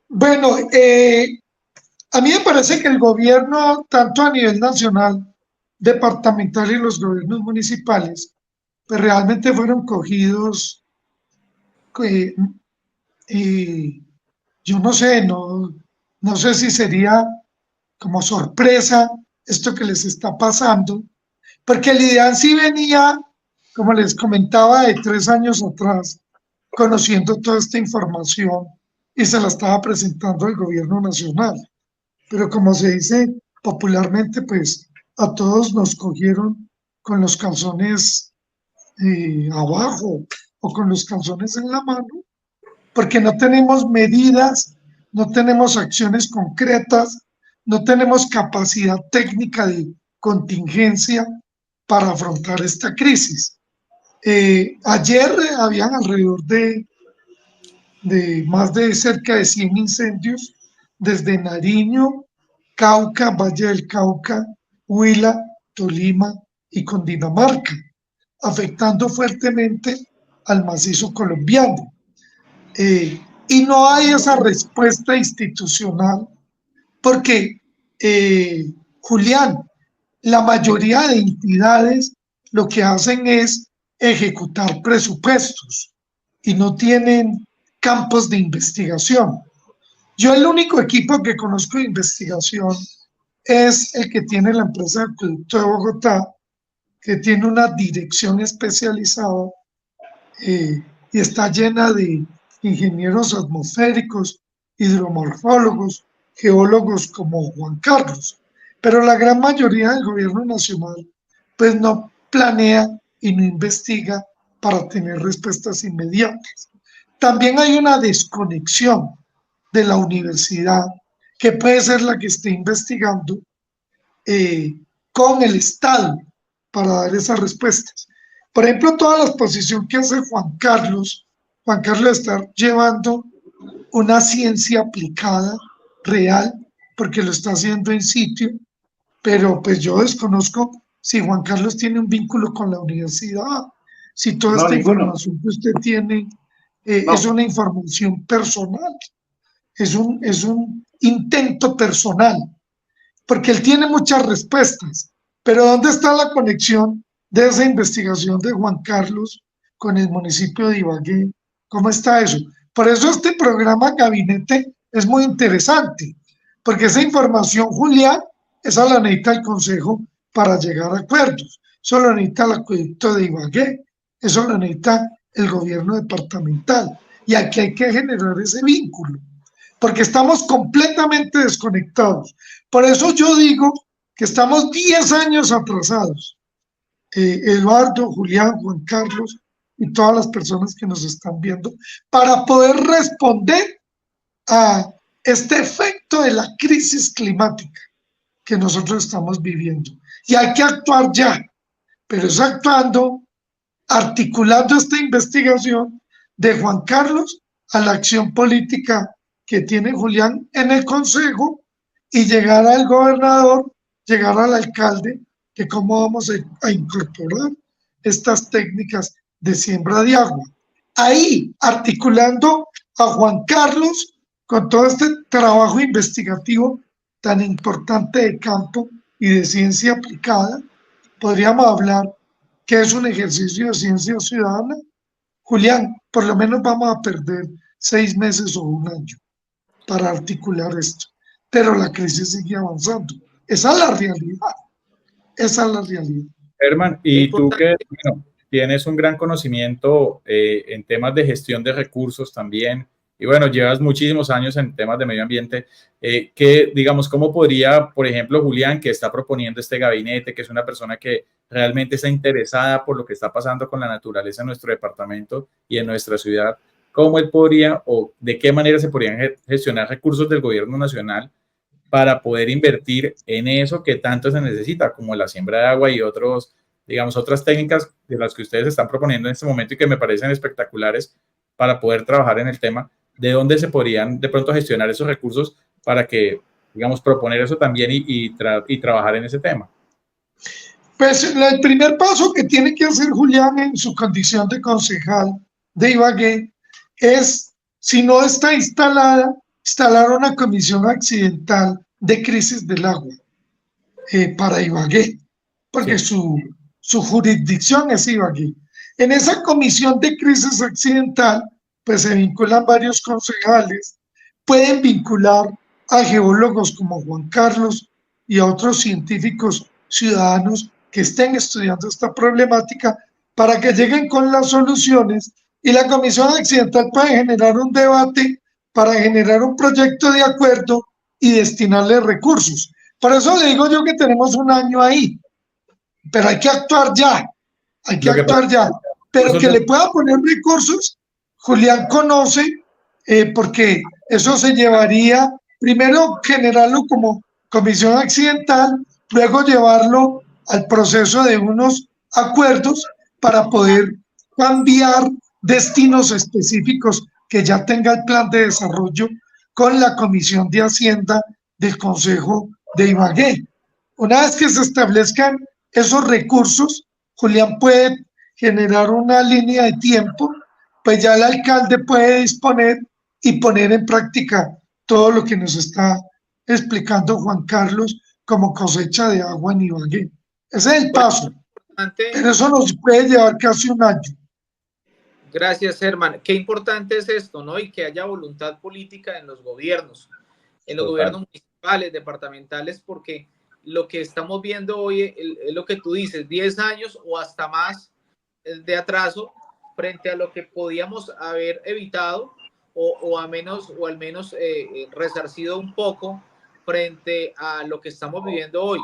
Bueno, a mí me parece que el gobierno, tanto a nivel nacional, departamental y los gobiernos municipales, pues realmente fueron cogidos, yo no sé, no sé si sería como sorpresa esto que les está pasando, porque el IDEAN sí venía, como les comentaba, de 3 años atrás, conociendo toda esta información y se la estaba presentando al gobierno nacional. Pero como se dice popularmente, pues a todos nos cogieron con los calzones abajo o con los calzones en la mano, porque no tenemos medidas, no tenemos acciones concretas, no tenemos capacidad técnica de contingencia para afrontar esta crisis. Ayer habían alrededor de más de cerca de 100 incendios desde Nariño, Cauca, Valle del Cauca, Huila, Tolima y Cundinamarca, afectando fuertemente al macizo colombiano. Y no hay esa respuesta institucional porque Julián, la mayoría de entidades lo que hacen es ejecutar presupuestos y no tienen campos de investigación. Yo el único equipo que conozco de investigación es el que tiene la empresa de Acueducto de Bogotá, que tiene una dirección especializada y está llena de ingenieros atmosféricos, hidromorfólogos, geólogos como Juan Carlos. Pero la gran mayoría del gobierno nacional pues no planea y no investiga para tener respuestas inmediatas. También hay una desconexión de la universidad, que puede ser la que esté investigando con el Estado para dar esas respuestas. Por ejemplo, toda la exposición que hace Juan Carlos está llevando una ciencia aplicada, real, porque lo está haciendo en sitio, pero pues yo desconozco si Juan Carlos tiene un vínculo con la universidad, si toda esta información que usted tiene es una información personal, es un intento personal, porque él tiene muchas respuestas, pero ¿dónde está la conexión de esa investigación de Juan Carlos con el municipio de Ibagué? ¿Cómo está eso? Por eso este programa Gabinete es muy interesante, porque esa información, Julián, esa la necesita el Consejo para llegar a acuerdos, eso lo necesita el Acueducto de Ibagué, eso lo necesita el gobierno departamental, y aquí hay que generar ese vínculo, porque estamos completamente desconectados. Por eso yo digo que estamos 10 años atrasados. Eduardo, Julián, Juan Carlos y todas las personas que nos están viendo, para poder responder a este efecto de la crisis climática que nosotros estamos viviendo. Y hay que actuar ya, pero es actuando, articulando esta investigación de Juan Carlos a la acción política que tiene Julián en el Consejo y llegar al gobernador, llegar al alcalde, que cómo vamos a incorporar estas técnicas de siembra de agua. Ahí, articulando a Juan Carlos con todo este trabajo investigativo tan importante de campo y de ciencia aplicada, podríamos hablar que es un ejercicio de ciencia ciudadana. Julián, por lo menos vamos a perder 6 meses o 1 año para articular esto, pero la crisis sigue avanzando. Esa es la realidad. Esa es la realidad. Herman, y tú que tienes un gran conocimiento en temas de gestión de recursos también, y bueno, llevas muchísimos años en temas de medio ambiente, que digamos, ¿cómo podría, por ejemplo, Julián, que está proponiendo este gabinete, que es una persona que realmente está interesada por lo que está pasando con la naturaleza en nuestro departamento y en nuestra ciudad, cómo él podría o de qué manera se podrían gestionar recursos del gobierno nacional para poder invertir en eso que tanto se necesita, como la siembra de agua y otras técnicas de las que ustedes están proponiendo en este momento y que me parecen espectaculares para poder trabajar en el tema? ¿De dónde se podrían de pronto gestionar esos recursos para que, proponer eso también y trabajar en ese tema? Pues el primer paso que tiene que hacer Julián en su condición de concejal de Ibagué es, si no está instalada, instalar una comisión accidental de crisis del agua para Ibagué, porque sí, su jurisdicción es Ibagué. En esa comisión de crisis accidental, pues se vinculan varios concejales, pueden vincular a geólogos como Juan Carlos y a otros científicos ciudadanos que estén estudiando esta problemática para que lleguen con las soluciones, y la comisión accidental puede generar un debate para generar un proyecto de acuerdo y destinarle recursos. Por eso le digo yo que tenemos 1 año ahí, pero hay que actuar ya, hay que actuar ya. Pero que le pueda poner recursos, Julián conoce, porque eso se llevaría, primero generarlo como comisión accidental, luego llevarlo al proceso de unos acuerdos para poder cambiar destinos específicos que ya tenga el plan de desarrollo con la Comisión de Hacienda del Consejo de Ibagué. Una vez que se establezcan esos recursos, Julián puede generar una línea de tiempo, pues ya el alcalde puede disponer y poner en práctica todo lo que nos está explicando Juan Carlos como cosecha de agua en Ibagué. Ese es el paso, Importante. pero eso nos puede llevar casi un año. Gracias, Germán. Qué importante es esto, ¿no? Y que haya voluntad política en los gobiernos municipales, departamentales, porque lo que estamos viendo hoy es lo que tú dices, 10 años o hasta más de atraso frente a lo que podíamos haber evitado o al menos resarcido un poco frente a lo que estamos viviendo hoy.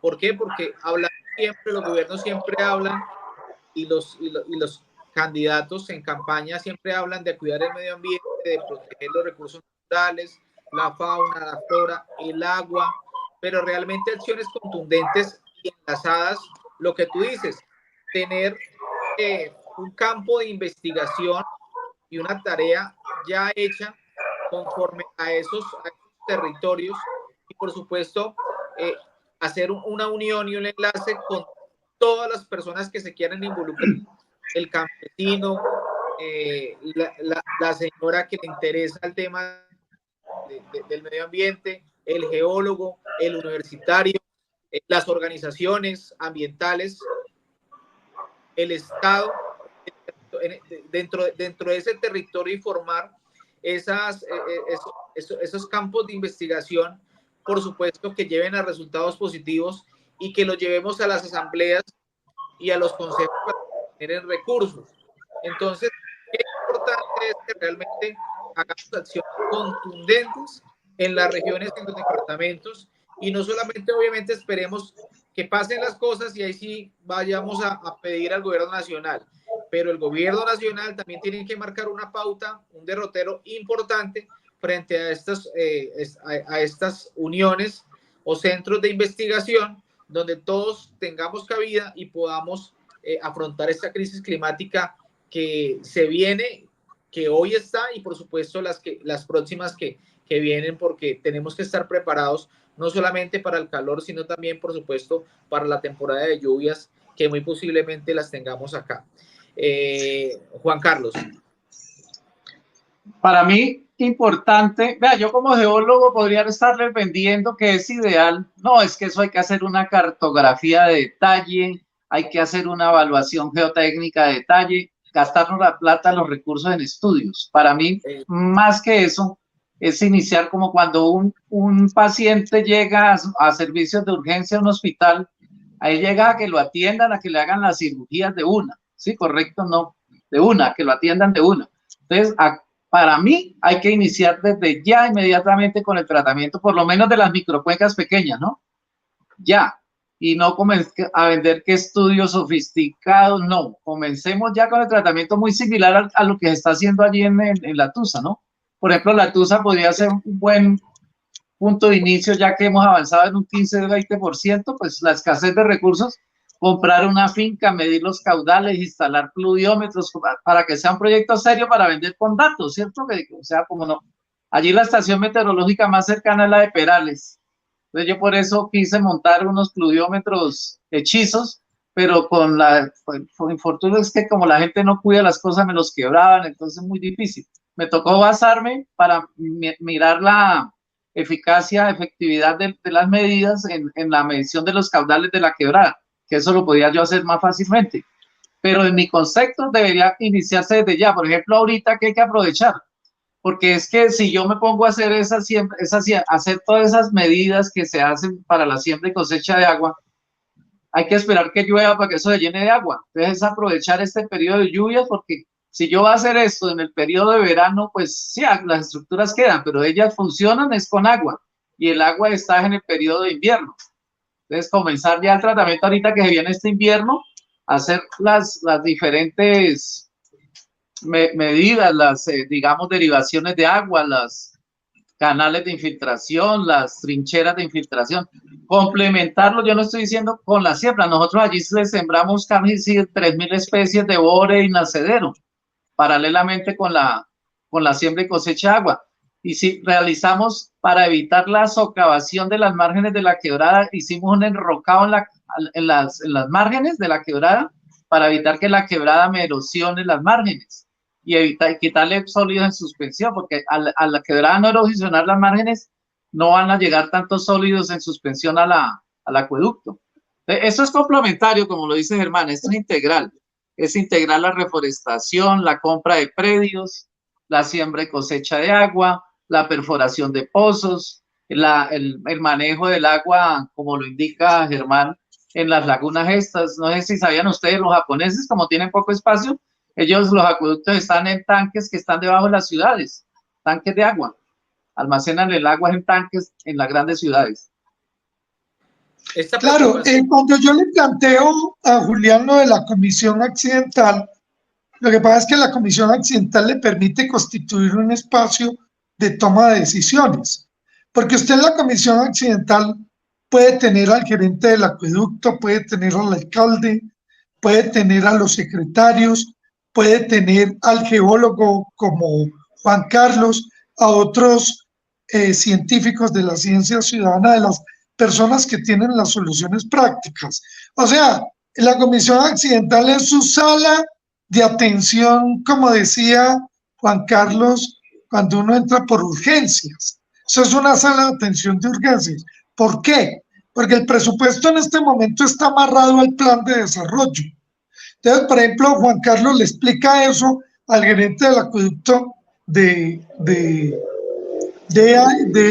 ¿Por qué? Porque hablan siempre, los gobiernos siempre hablan y los candidatos en campaña siempre hablan de cuidar el medio ambiente, de proteger los recursos naturales, la fauna, la flora, el agua, pero realmente acciones contundentes y enlazadas, lo que tú dices, tener un campo de investigación y una tarea ya hecha conforme a esos territorios y por supuesto hacer una unión y un enlace con todas las personas que se quieran involucrar, el campesino, la señora que le interesa el tema del medio ambiente, el geólogo, el universitario, las organizaciones ambientales, el Estado, dentro de ese territorio y formar esos campos de investigación, por supuesto, que lleven a resultados positivos y que los llevemos a las asambleas y a los consejos para tener recursos. Entonces, qué importante es que realmente hagamos acciones contundentes en las regiones, en los departamentos, y no solamente, obviamente, esperemos que pasen las cosas y ahí sí vayamos a pedir al gobierno nacional, pero el gobierno nacional también tiene que marcar una pauta, un derrotero importante frente a estas uniones o centros de investigación donde todos tengamos cabida y podamos afrontar esta crisis climática que se viene, que hoy está, y por supuesto las próximas que vienen, porque tenemos que estar preparados no solamente para el calor, sino también, por supuesto, para la temporada de lluvias, que muy posiblemente las tengamos acá. Juan Carlos. Para mí, importante, vea, yo como geólogo podría estarles vendiendo que es ideal. No, es que eso hay que hacer una cartografía de detalle, hay que hacer una evaluación geotécnica de detalle, gastarnos la plata, los recursos en estudios. Para mí, más que eso, es iniciar como cuando un paciente llega a servicios de urgencia a un hospital, ahí llega a que lo atiendan, a que le hagan las cirugías de una, ¿sí? Correcto, no, de una, que lo atiendan de una. Entonces, para mí hay que iniciar desde ya inmediatamente con el tratamiento, por lo menos de las microcuencas pequeñas, ¿no? Ya. Y no comencé a vender que estudios sofisticados, no. Comencemos ya con el tratamiento muy similar a lo que se está haciendo allí en la Tusa, ¿no? Por ejemplo, la Tusa podría ser un buen punto de inicio, ya que hemos avanzado en un 15-20%, pues la escasez de recursos, comprar una finca, medir los caudales, instalar pluviómetros, para que sea un proyecto serio para vender con datos, ¿cierto? O sea, como no. Allí la estación meteorológica más cercana es la de Perales. Entonces yo por eso quise montar unos pluviómetros hechizos, pero con infortunio es que como la gente no cuida las cosas, me los quebraban, entonces es muy difícil. Me tocó basarme para mirar la eficacia, efectividad de las medidas en la medición de los caudales de la quebrada, que eso lo podía yo hacer más fácilmente. Pero en mi concepto debería iniciarse desde ya. Por ejemplo, ahorita que hay que aprovechar, porque es que si yo me pongo a hacer hacer todas esas medidas que se hacen para la siembra y cosecha de agua, hay que esperar que llueva para que eso se llene de agua. Entonces es aprovechar este periodo de lluvias, porque si yo voy a hacer esto en el periodo de verano, pues sí, las estructuras quedan, pero ellas funcionan es con agua, y el agua está en el periodo de invierno. Entonces comenzar ya el tratamiento ahorita que se viene este invierno, hacer las diferentes medidas, digamos, derivaciones de agua, las canales de infiltración, las trincheras de infiltración, complementarlo. Yo no estoy diciendo con la siembra, nosotros allí le sembramos casi 3.000 especies de bore y nacedero, paralelamente con la siembra y cosecha de agua. Y si realizamos, para evitar la socavación de las márgenes de la quebrada, hicimos un enrocado en las márgenes de la quebrada, para evitar que la quebrada me erosione las márgenes y quitarle sólidos en suspensión, porque a la quebrada no erosionar las márgenes, no van a llegar tantos sólidos en suspensión al acueducto. Esto es complementario, como lo dice Germán, esto es integral la reforestación, la compra de predios, la siembra y cosecha de agua, la perforación de pozos, el manejo del agua, como lo indica Germán, en las lagunas estas. No sé si sabían ustedes, los japoneses, como tienen poco espacio, ellos, los acueductos están en tanques que están debajo de las ciudades, tanques de agua, almacenan el agua en tanques en las grandes ciudades. Claro, cuando yo le planteo a Julián lo de la comisión accidental, lo que pasa es que la comisión accidental le permite constituir un espacio de toma de decisiones, porque usted en la comisión accidental puede tener al gerente del acueducto, puede tener al alcalde, puede tener a los secretarios, puede tener al geólogo como Juan Carlos, a otros científicos de la ciencia ciudadana, de las personas que tienen las soluciones prácticas. O sea, la comisión accidental es su sala de atención, como decía Juan Carlos, cuando uno entra por urgencias. Eso es una sala de atención de urgencias. ¿Por qué? Porque el presupuesto en este momento está amarrado al plan de desarrollo. Entonces, por ejemplo, Juan Carlos le explica eso al gerente del acueducto de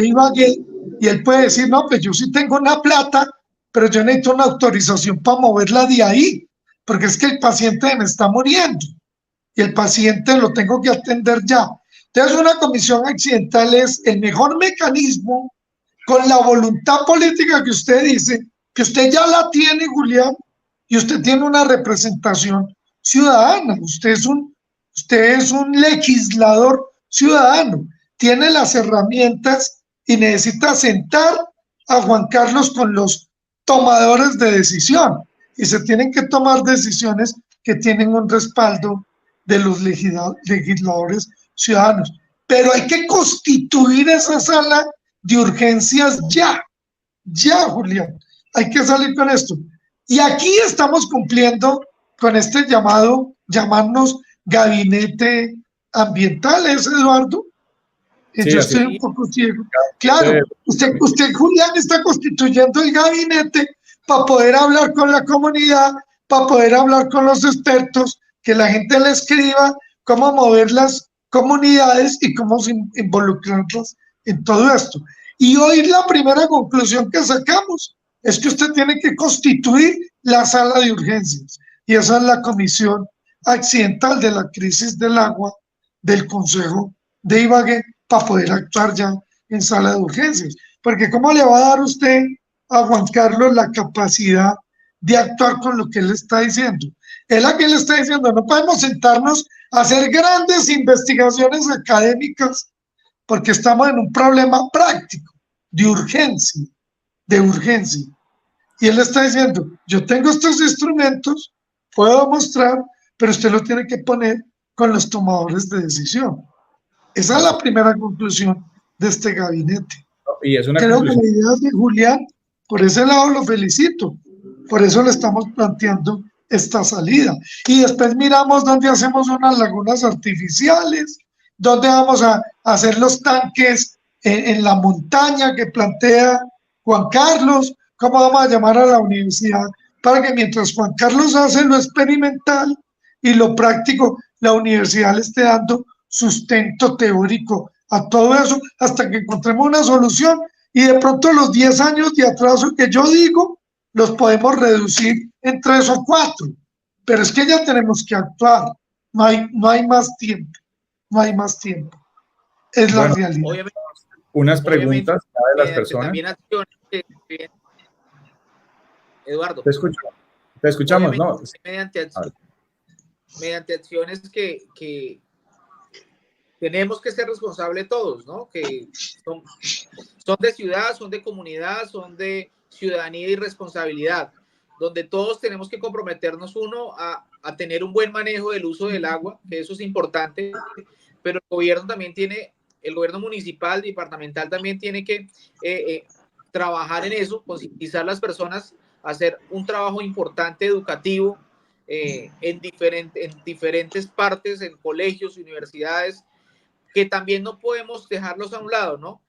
Ibagué, y él puede decir, no, pues yo sí tengo una plata, pero yo necesito una autorización para moverla de ahí, porque es que el paciente me está muriendo y el paciente lo tengo que atender ya. Entonces, una comisión accidental es el mejor mecanismo con la voluntad política que usted dice, que usted ya la tiene, Julián, y usted tiene una representación ciudadana. Usted es un legislador ciudadano, tiene las herramientas y necesita sentar a Juan Carlos con los tomadores de decisión, y se tienen que tomar decisiones que tienen un respaldo de los legisladores ciudadanos. Pero hay que constituir esa sala de urgencias ya, Julián. Hay que salir con esto. Y aquí estamos cumpliendo con este llamarnos gabinete ambiental, ¿es, Eduardo? Sí, yo así. estoy un poco ciego. Claro, usted, Julián, está constituyendo el gabinete para poder hablar con la comunidad, para poder hablar con los expertos, que la gente le escriba cómo mover las comunidades y cómo involucrarlas en todo esto. Y hoy la primera conclusión que sacamos es que usted tiene que constituir la sala de urgencias, y esa es la comisión accidental de la crisis del agua del Consejo de Ibagué, para poder actuar ya en sala de urgencias. Porque ¿cómo le va a dar usted a Juan Carlos la capacidad de actuar con lo que él está diciendo? Él aquí le está diciendo, no podemos sentarnos a hacer grandes investigaciones académicas porque estamos en un problema práctico, de urgencia, Y él está diciendo, yo tengo estos instrumentos, puedo mostrar, pero usted lo tiene que poner con los tomadores de decisión. Esa es la primera conclusión de este gabinete. Y es una Creo conclusión. que la idea de Julián, por ese lado lo felicito. Por eso le estamos planteando esta salida. Y después miramos dónde hacemos unas lagunas artificiales, dónde vamos a hacer los tanques en la montaña que plantea Juan Carlos, cómo vamos a llamar a la universidad para que mientras Juan Carlos hace lo experimental y lo práctico, la universidad le esté dando sustento teórico a todo eso hasta que encontremos una solución, y de pronto los 10 años de atraso que yo digo los podemos reducir en 3 o 4, pero es que ya tenemos que actuar, no hay más tiempo, es la realidad. Obviamente, unas preguntas de las personas. También acciones Eduardo. Te escuchamos, ¿no? Mediante acciones que tenemos que ser responsables todos, ¿no? Que son de ciudad, son de comunidad, son de ciudadanía y responsabilidad, donde todos tenemos que comprometernos a tener un buen manejo del uso del agua, que eso es importante, pero el gobierno también tiene, el gobierno municipal, departamental también tiene que trabajar en eso, concientizar a las personas, hacer un trabajo importante educativo en diferentes partes, en colegios, universidades, que también no podemos dejarlos a un lado, ¿no?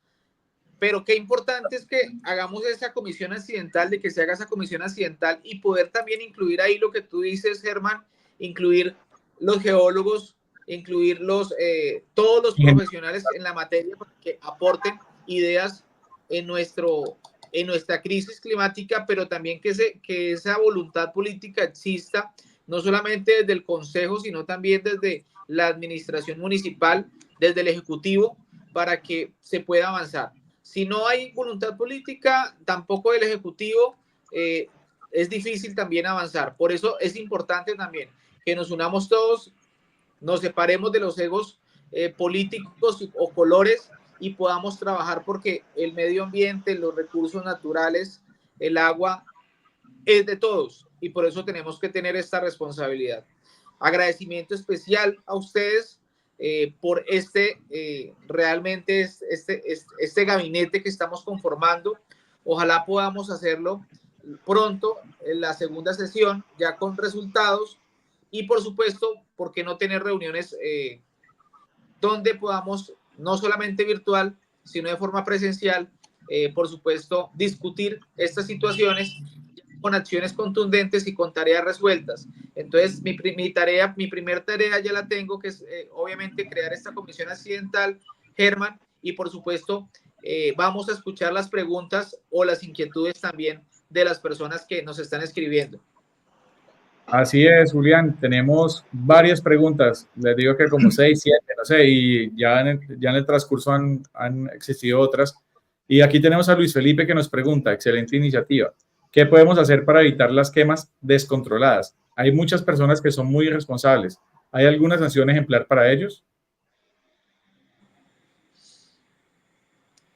pero qué importante es que hagamos esa comisión accidental, de que se haga esa comisión accidental y poder también incluir ahí lo que tú dices, Germán, incluir los geólogos, incluir todos los profesionales en la materia que aporten ideas en nuestra crisis climática, pero también que esa voluntad política exista, no solamente desde el Consejo, sino también desde la administración municipal, desde el Ejecutivo, para que se pueda avanzar. Si no hay voluntad política, tampoco del Ejecutivo, es difícil también avanzar. Por eso es importante también que nos unamos todos, nos separemos de los egos políticos o colores y podamos trabajar porque el medio ambiente, los recursos naturales, el agua, es de todos y por eso tenemos que tener esta responsabilidad. Agradecimiento especial a ustedes por realmente este gabinete que estamos conformando. Ojalá podamos hacerlo pronto en la segunda sesión, ya con resultados y por supuesto, ¿por qué no tener reuniones donde podamos, no solamente virtual, sino de forma presencial, por supuesto, discutir estas situaciones con acciones contundentes y con tareas resueltas? Entonces, mi primer tarea ya la tengo, que es obviamente crear esta comisión accidental, Germán, y por supuesto, vamos a escuchar las preguntas o las inquietudes también de las personas que nos están escribiendo. Así es, Julián, tenemos varias preguntas, les digo que como 6, 7, no sé, y ya en el transcurso han existido otras. Y aquí tenemos a Luis Felipe que nos pregunta, excelente iniciativa, ¿qué podemos hacer para evitar las quemas descontroladas? Hay muchas personas que son muy irresponsables. ¿Hay alguna sanción ejemplar para ellos?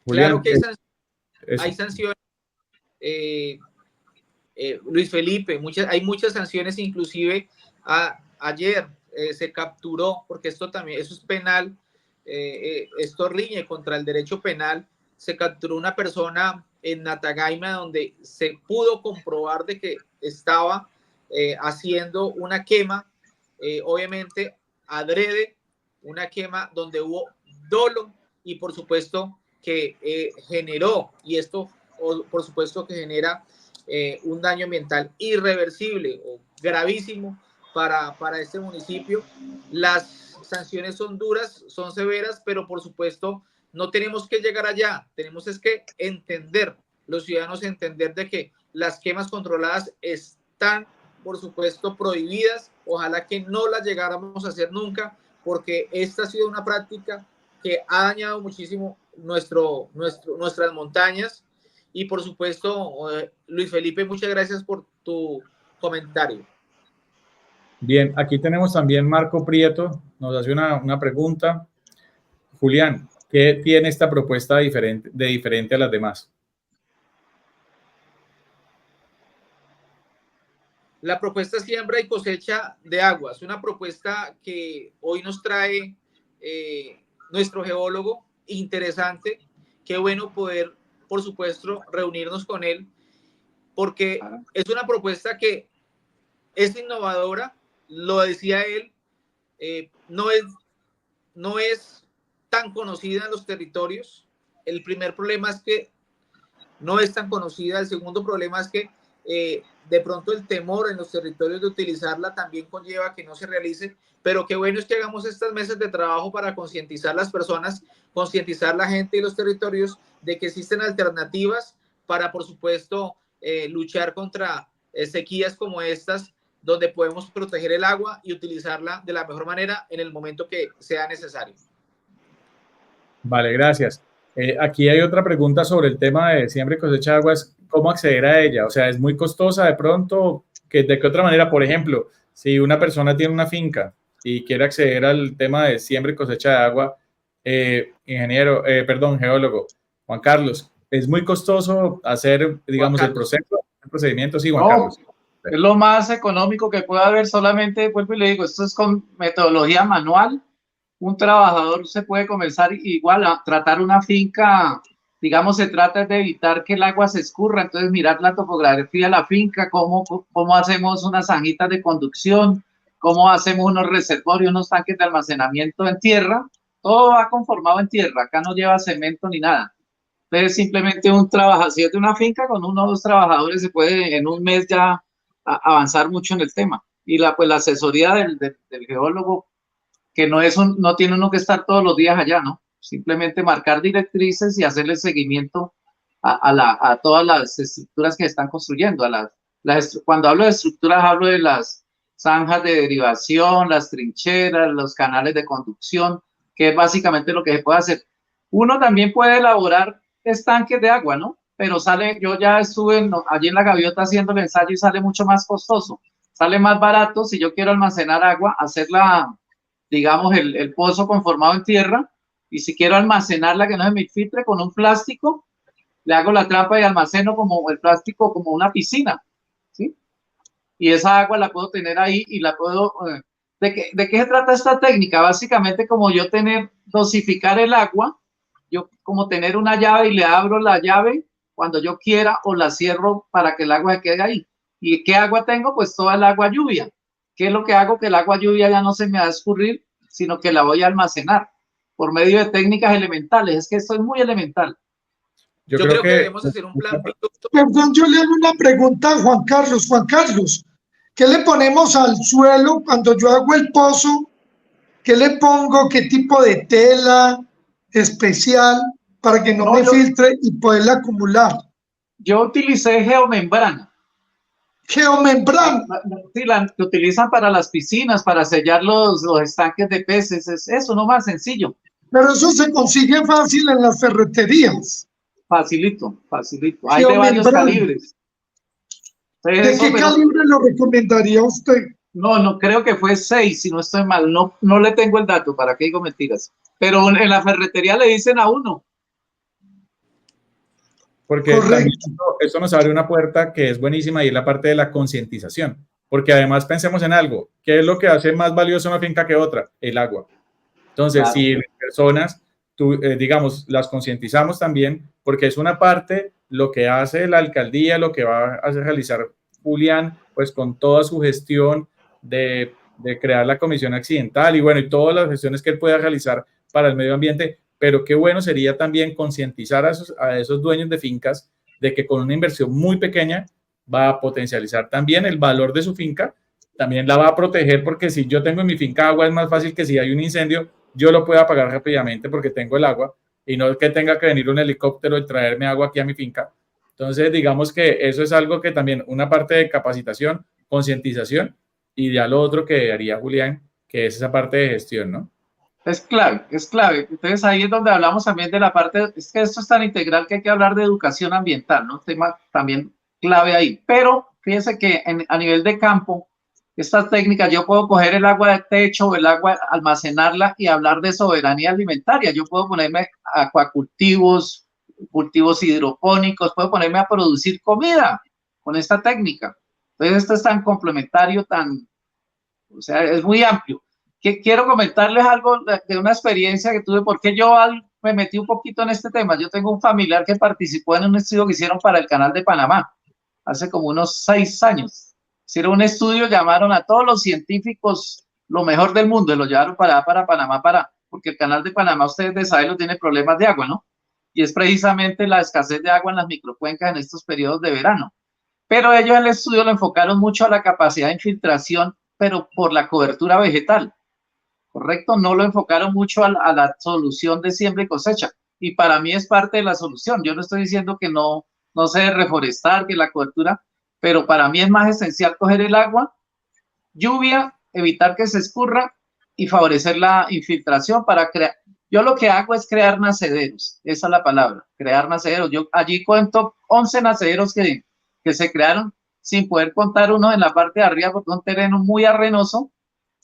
Julián, claro que hay sanciones. Luis Felipe, hay muchas sanciones, inclusive ayer se capturó, porque esto también, eso es penal, esto riñe contra el derecho penal, se capturó una persona en Natagaima donde se pudo comprobar de que estaba haciendo una quema, obviamente adrede, una quema donde hubo dolo y por supuesto que generó, y esto por supuesto que genera un daño ambiental irreversible o gravísimo para este municipio. Las sanciones son duras, son severas, pero por supuesto no tenemos que llegar allá, tenemos es que entender, los ciudadanos entender de que las quemas controladas están por supuesto prohibidas, ojalá que no las llegáramos a hacer nunca, porque esta ha sido una práctica que ha dañado muchísimo nuestras montañas. Y por supuesto, Luis Felipe, muchas gracias por tu comentario. Bien, aquí tenemos también Marco Prieto, nos hace una pregunta. Julián, ¿qué tiene esta propuesta diferente a las demás? La propuesta siembra y cosecha de agua es una propuesta que hoy nos trae nuestro geólogo, interesante. Qué bueno poder, por supuesto, reunirnos con él, porque es una propuesta que es innovadora, lo decía él, no es tan conocida en los territorios. El primer problema es que no es tan conocida. El segundo problema es que de pronto el temor en los territorios de utilizarla también conlleva que no se realice, pero qué bueno es que hagamos estas mesas de trabajo para concientizar las personas, concientizar la gente y los territorios de que existen alternativas para, por supuesto, luchar contra sequías como estas, donde podemos proteger el agua y utilizarla de la mejor manera en el momento que sea necesario. Vale, gracias. Aquí hay otra pregunta sobre el tema de siembra y cosecha de agua, es cómo acceder a ella. O sea, ¿es muy costosa de pronto? ¿De qué otra manera? Por ejemplo, si una persona tiene una finca y quiere acceder al tema de siembra y cosecha de agua, geólogo, Juan Carlos, ¿es muy costoso hacer, digamos, el procedimiento? Sí, Juan Carlos. Es lo más económico que puede haber, solamente, vuelvo y le digo, esto es con metodología manual. Un trabajador se puede comenzar igual a tratar una finca, digamos, se trata de evitar que el agua se escurra, entonces mirar la topografía de la finca, cómo hacemos unas zanjitas de conducción, cómo hacemos unos reservorios, unos tanques de almacenamiento en tierra, todo va conformado en tierra, acá no lleva cemento ni nada. Entonces, simplemente un trabajador, si es de una finca, con 1 o 2 trabajadores se puede en un mes ya avanzar mucho en el tema. Y pues la asesoría del geólogo, que no tiene uno que estar todos los días allá, ¿no? Simplemente marcar directrices y hacerle seguimiento a todas las estructuras que están construyendo. Cuando hablo de estructuras, hablo de las zanjas de derivación, las trincheras, los canales de conducción, que es básicamente lo que se puede hacer. Uno también puede elaborar estanques de agua, ¿no? Pero yo ya estuve allí en la Gaviota haciendo el ensayo y sale mucho más costoso. Sale más barato si yo quiero almacenar agua, digamos, el pozo conformado en tierra, y si quiero almacenarla que no se me filtre con un plástico, le hago la trampa y almaceno como el plástico como una piscina, ¿sí? Y esa agua la puedo tener ahí y la puedo... ¿De qué se trata esta técnica? Básicamente como yo dosificar el agua, yo como tener una llave y le abro la llave cuando yo quiera o la cierro para que el agua se quede ahí. ¿Y qué agua tengo? Pues toda el agua lluvia. ¿Qué es lo que hago? Que el agua lluvia ya no se me va a escurrir, sino que la voy a almacenar por medio de técnicas elementales. Es que esto es muy elemental. Yo creo que debemos hacer un plan piloto. Perdón, yo le hago una pregunta a Juan Carlos. Juan Carlos, ¿qué le ponemos al suelo cuando yo hago el pozo? ¿Qué le pongo? ¿Qué tipo de tela especial para que no me filtre y poderla acumular? Yo utilicé geomembrana. Geomembrana. Sí, la que utilizan para las piscinas, para sellar los estanques de peces. Es eso, no más sencillo. Pero eso se consigue fácil en las ferreterías. Facilito, facilito. Hay de varios calibres. Entonces, ¿de qué calibre lo recomendaría usted? No, creo que fue 6, si no estoy mal. No le tengo el dato, ¿para qué digo mentiras? Pero en la ferretería le dicen a uno. Porque también eso nos abre una puerta que es buenísima y es la parte de la concientización. Porque además pensemos en algo. ¿Qué es lo que hace más valiosa una finca que otra? El agua. Entonces, claro, si las personas, digamos, las concientizamos también, porque es una parte lo que hace la alcaldía, lo que va a realizar Julián, pues con toda su gestión de crear la comisión accidental y bueno, y todas las gestiones que él pueda realizar para el medio ambiente, pero qué bueno sería también concientizar a esos dueños de fincas de que con una inversión muy pequeña va a potencializar también el valor de su finca, también la va a proteger, porque si yo tengo en mi finca agua es más fácil que si hay un incendio yo lo puedo apagar rápidamente porque tengo el agua y no es que tenga que venir un helicóptero y traerme agua aquí a mi finca. Entonces, digamos que eso es algo que también, una parte de capacitación, concientización, y ya lo otro que haría Julián, que es esa parte de gestión, ¿no? Es clave, es clave. Entonces, ahí es donde hablamos también de la parte, es que esto es tan integral que hay que hablar de educación ambiental, ¿no? Tema también clave ahí. Pero fíjense que a nivel de campo, estas técnicas, yo puedo coger el agua de techo o el agua, almacenarla y hablar de soberanía alimentaria. Yo puedo ponerme acuacultivos, cultivos hidropónicos, puedo ponerme a producir comida con esta técnica. Entonces, esto es tan complementario, o sea, es muy amplio. Quiero comentarles algo de una experiencia que tuve, porque yo me metí un poquito en este tema. Yo tengo un familiar que participó en un estudio que hicieron para el Canal de Panamá, hace como unos 6 años. Hicieron un estudio, llamaron a todos los científicos, lo mejor del mundo, y lo llevaron para Panamá, porque el Canal de Panamá, ustedes de saberlo, tiene problemas de agua, ¿no? Y es precisamente la escasez de agua en las microcuencas en estos periodos de verano. Pero ellos en el estudio lo enfocaron mucho a la capacidad de infiltración, pero por la cobertura vegetal, ¿correcto? No lo enfocaron mucho a la solución de siembra y cosecha. Y para mí es parte de la solución. Yo no estoy diciendo que no se debe reforestar, que la cobertura, pero para mí es más esencial coger el agua, lluvia, evitar que se escurra y favorecer la infiltración para crear. Yo lo que hago es crear nacederos, esa es la palabra, crear nacederos. Yo allí cuento 11 nacederos que se crearon sin poder contar uno en la parte de arriba porque es un terreno muy arenoso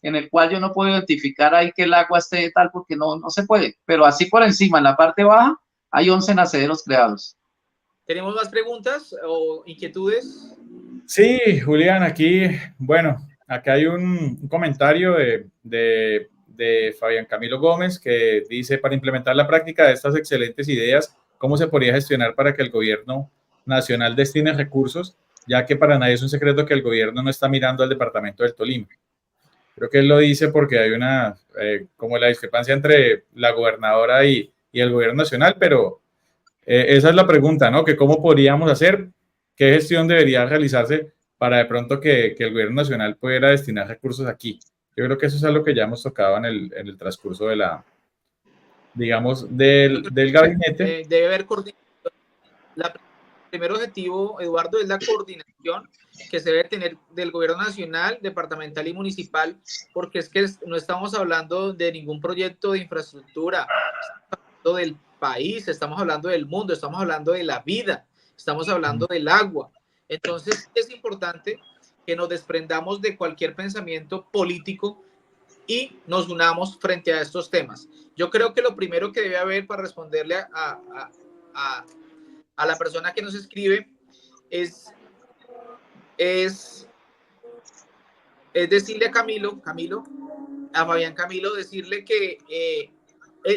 en el cual yo no puedo identificar ahí que el agua esté tal porque no se puede, pero así por encima, en la parte baja, hay 11 nacederos creados. ¿Tenemos más preguntas o inquietudes? Sí, Julián, aquí, bueno, acá hay un comentario de Fabián Camilo Gómez que dice, para implementar la práctica de estas excelentes ideas, ¿cómo se podría gestionar para que el gobierno nacional destine recursos? Ya que para nadie es un secreto que el gobierno no está mirando al departamento del Tolima. Creo que él lo dice porque hay como la discrepancia entre la gobernadora y el gobierno nacional, pero esa es la pregunta, ¿no? Que cómo podríamos hacer, qué gestión debería realizarse para de pronto que el gobierno nacional pudiera destinar recursos aquí. Yo creo que eso es algo que ya hemos tocado en el transcurso de la, digamos, del gabinete. Debe haber coordinación. El primer objetivo, Eduardo, es la coordinación que se debe tener del gobierno nacional, departamental y municipal, porque es que no estamos hablando de ningún proyecto de infraestructura, estamos hablando del país, estamos hablando del mundo, estamos hablando de la vida, estamos hablando del agua. Entonces es importante que nos desprendamos de cualquier pensamiento político y nos unamos frente a estos temas. Yo creo que lo primero que debe haber para responderle a la persona que nos escribe es decirle a a Fabián Camilo, decirle que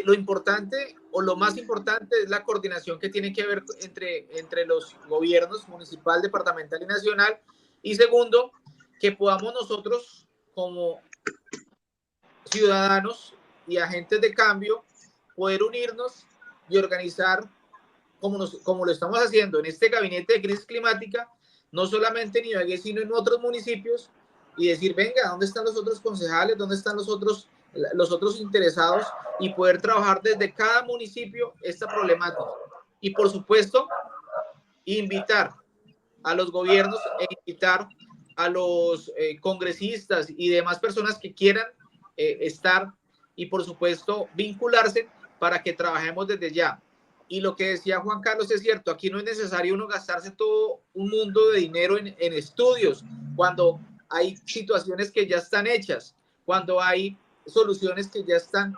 lo importante o lo más importante es la coordinación que tiene que haber entre los gobiernos municipal, departamental y nacional. Y segundo, que podamos nosotros como ciudadanos y agentes de cambio poder unirnos y organizar como lo estamos haciendo en este gabinete de crisis climática, no solamente en Ibagué, sino en otros municipios, y decir, venga, ¿dónde están los otros concejales? ¿Dónde están los otros interesados? Y poder trabajar desde cada municipio esta problemática. Y por supuesto, invitar a los gobiernos e invitar a los congresistas y demás personas que quieran estar y por supuesto vincularse para que trabajemos desde ya. Y lo que decía Juan Carlos es cierto, aquí no es necesario uno gastarse todo un mundo de dinero en estudios, cuando hay situaciones que ya están hechas, cuando hay soluciones que ya están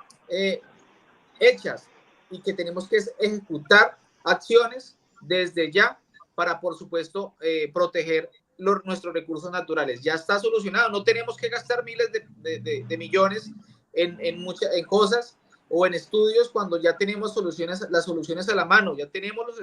hechas y que tenemos que ejecutar acciones desde ya para, por supuesto, proteger nuestros recursos naturales. Ya está solucionado, no tenemos que gastar miles de millones en cosas o en estudios cuando ya tenemos las soluciones a la mano, ya tenemos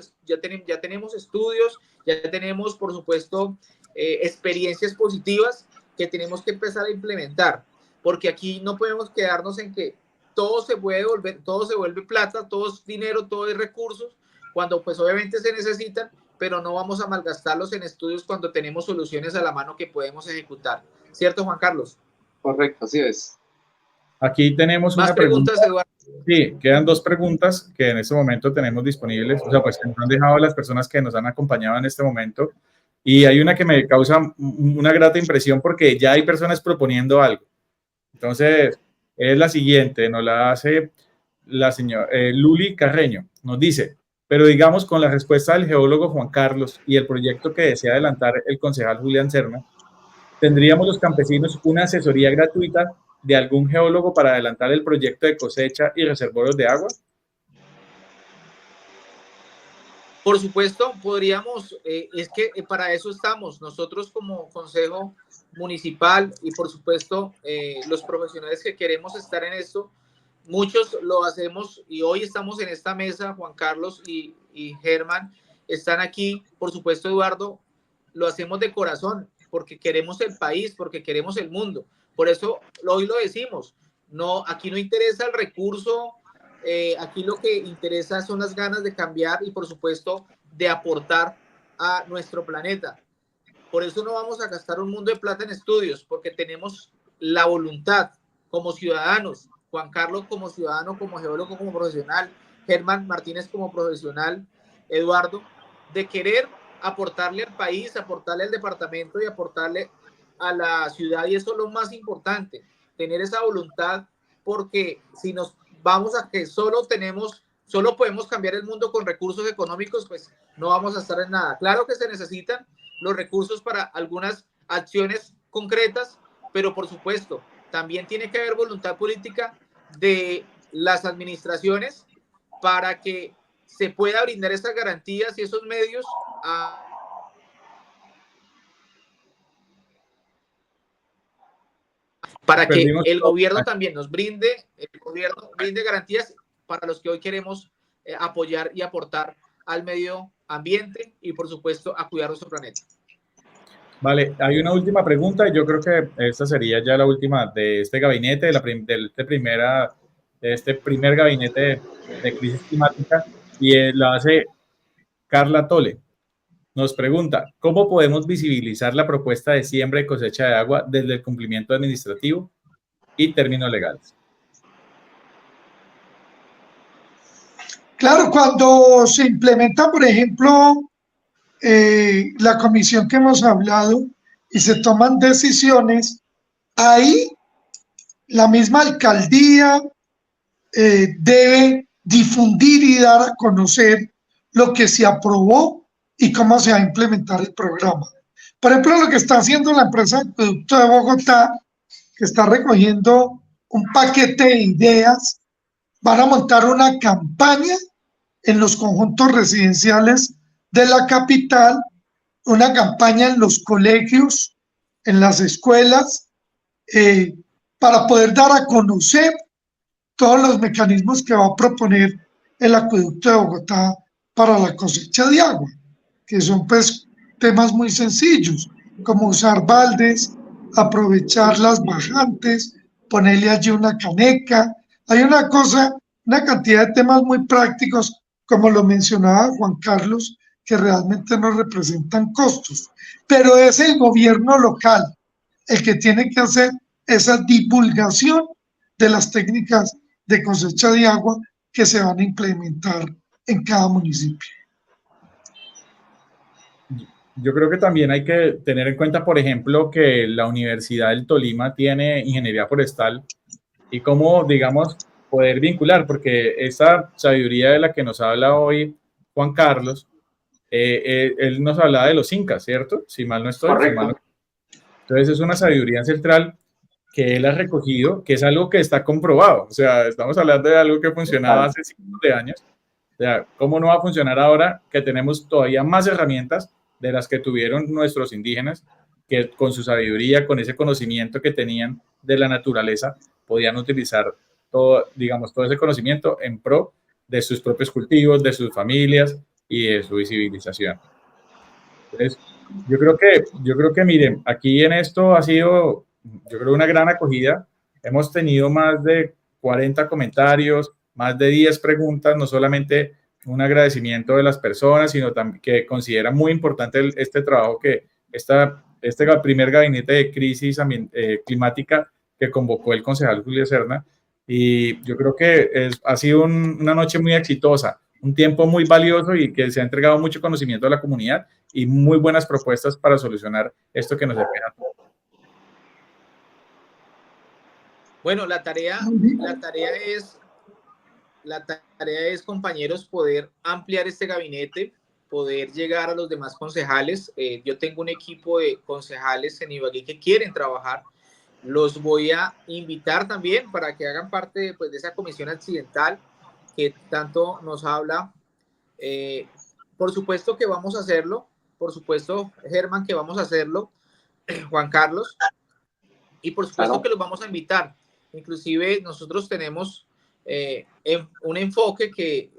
estudios, ya tenemos, por supuesto, experiencias positivas que tenemos que empezar a implementar, porque aquí no podemos quedarnos en que todo se vuelve plata, todo es dinero, todo es recursos, cuando pues obviamente se necesitan, pero no vamos a malgastarlos en estudios cuando tenemos soluciones a la mano que podemos ejecutar. ¿Cierto, Juan Carlos? Correcto, así es. Aquí tenemos más una preguntas, Eduardo. Sí, quedan dos preguntas que en este momento tenemos disponibles, o sea, pues que nos han dejado las personas que nos han acompañado en este momento. Y hay una que me causa una grata impresión porque ya hay personas proponiendo algo. Entonces, es la siguiente, nos la hace la señora Luli Carreño. Nos dice, pero digamos con la respuesta del geólogo Juan Carlos y el proyecto que desea adelantar el concejal Julián Serna, ¿tendríamos los campesinos una asesoría gratuita de algún geólogo para adelantar el proyecto de cosecha y reservorios de agua? Por supuesto, podríamos, es que para eso estamos nosotros como Consejo Municipal y por supuesto los profesionales que queremos estar en esto, muchos lo hacemos y hoy estamos en esta mesa, Juan Carlos y Germán están aquí, por supuesto Eduardo, lo hacemos de corazón porque queremos el país, porque queremos el mundo. Por eso hoy lo decimos, no, aquí no interesa el recurso, aquí lo que interesa son las ganas de cambiar y por supuesto de aportar a nuestro planeta. Por eso no vamos a gastar un mundo de plata en estudios, porque tenemos la voluntad como ciudadanos, Juan Carlos como ciudadano, como geólogo, como profesional, Germán Martínez como profesional, Eduardo, de querer aportarle al país, aportarle al departamento y aportarle a la ciudad, y eso es lo más importante, tener esa voluntad, porque si nos vamos a que solo podemos cambiar el mundo con recursos económicos, pues no vamos a estar en nada. Claro que se necesitan los recursos para algunas acciones concretas, pero por supuesto, también tiene que haber voluntad política de las administraciones para que se pueda brindar esas garantías y esos medios para que el gobierno también nos brinde, garantías para los que hoy queremos apoyar y aportar al medio ambiente y por supuesto a cuidar nuestro planeta. Vale, hay una última pregunta y yo creo que esta sería ya la última de este gabinete, de este primer gabinete de crisis climática, y la hace Carla Tole nos pregunta, ¿cómo podemos visibilizar la propuesta de siembra y cosecha de agua desde el cumplimiento administrativo y términos legales? Claro, cuando se implementa, por ejemplo, la comisión que hemos hablado y se toman decisiones, ahí la misma alcaldía debe difundir y dar a conocer lo que se aprobó y cómo se va a implementar el programa. Por ejemplo, lo que está haciendo la empresa de Acueducto de Bogotá, que está recogiendo un paquete de ideas, van a montar una campaña en los conjuntos residenciales de la capital, una campaña en los colegios, en las escuelas, para poder dar a conocer todos los mecanismos que va a proponer el Acueducto de Bogotá para la cosecha de agua, que son pues temas muy sencillos, como usar baldes, aprovechar las bajantes, ponerle allí una caneca. Hay una cantidad de temas muy prácticos, como lo mencionaba Juan Carlos, que realmente no representan costos, pero es el gobierno local el que tiene que hacer esa divulgación de las técnicas de cosecha de agua que se van a implementar en cada municipio. Yo creo que también hay que tener en cuenta, por ejemplo, que la Universidad del Tolima tiene ingeniería forestal y cómo, digamos, poder vincular, porque esa sabiduría de la que nos habla hoy Juan Carlos, él nos hablaba de los incas, ¿cierto? Si mal no estoy. Correcto. Si mal no... Entonces es una sabiduría ancestral que él ha recogido, que es algo que está comprobado. O sea, estamos hablando de algo que funcionaba hace cientos de años. O sea, ¿cómo no va a funcionar ahora que tenemos todavía más herramientas de las que tuvieron nuestros indígenas, que con su sabiduría, con ese conocimiento que tenían de la naturaleza, podían utilizar todo, digamos, todo ese conocimiento en pro de sus propios cultivos, de sus familias y de su visibilización? Entonces, yo creo que miren, aquí en esto ha sido, yo creo, una gran acogida. Hemos tenido más de 40 comentarios, más de 10 preguntas, no solamente un agradecimiento de las personas, sino también que consideran muy importante este trabajo que este primer gabinete de crisis climática que convocó el concejal Julio Serna. Y yo creo que ha sido una noche muy exitosa, un tiempo muy valioso y que se ha entregado mucho conocimiento a la comunidad y muy buenas propuestas para solucionar esto que nos depara. Bueno, la tarea es, compañeros, poder ampliar este gabinete, poder llegar a los demás concejales. Yo tengo un equipo de concejales en Ibagué que quieren trabajar. Los voy a invitar también para que hagan parte pues, de esa comisión accidental que tanto nos habla. Por supuesto que vamos a hacerlo. Por supuesto, Germán, que vamos a hacerlo. Juan Carlos. Y por supuesto claro, que los vamos a invitar. Inclusive nosotros tenemos un enfoque que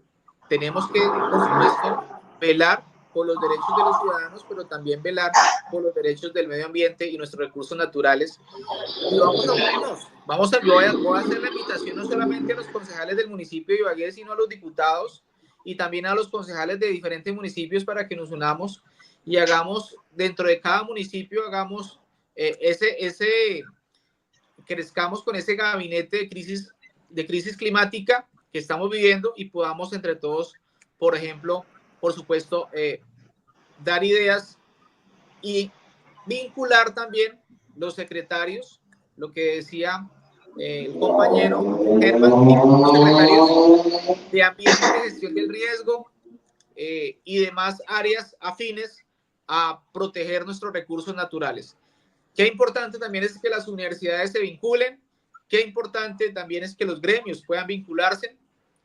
tenemos que, por supuesto, velar por los derechos de los ciudadanos, pero también velar por los derechos del medio ambiente y nuestros recursos naturales. Y vamos a unirnos. Voy a hacer la invitación no solamente a los concejales del municipio de Ibagué, sino a los diputados y también a los concejales de diferentes municipios para que nos unamos y hagamos, dentro de cada municipio, hagamos crezcamos con ese gabinete de crisis climática que estamos viviendo y podamos entre todos, por ejemplo, por supuesto, dar ideas y vincular también los secretarios, lo que decía el compañero Germán, los secretarios de ambiente, gestión del riesgo y demás áreas afines a proteger nuestros recursos naturales. Qué importante también es que las universidades se vinculen, qué importante también es que los gremios puedan vincularse,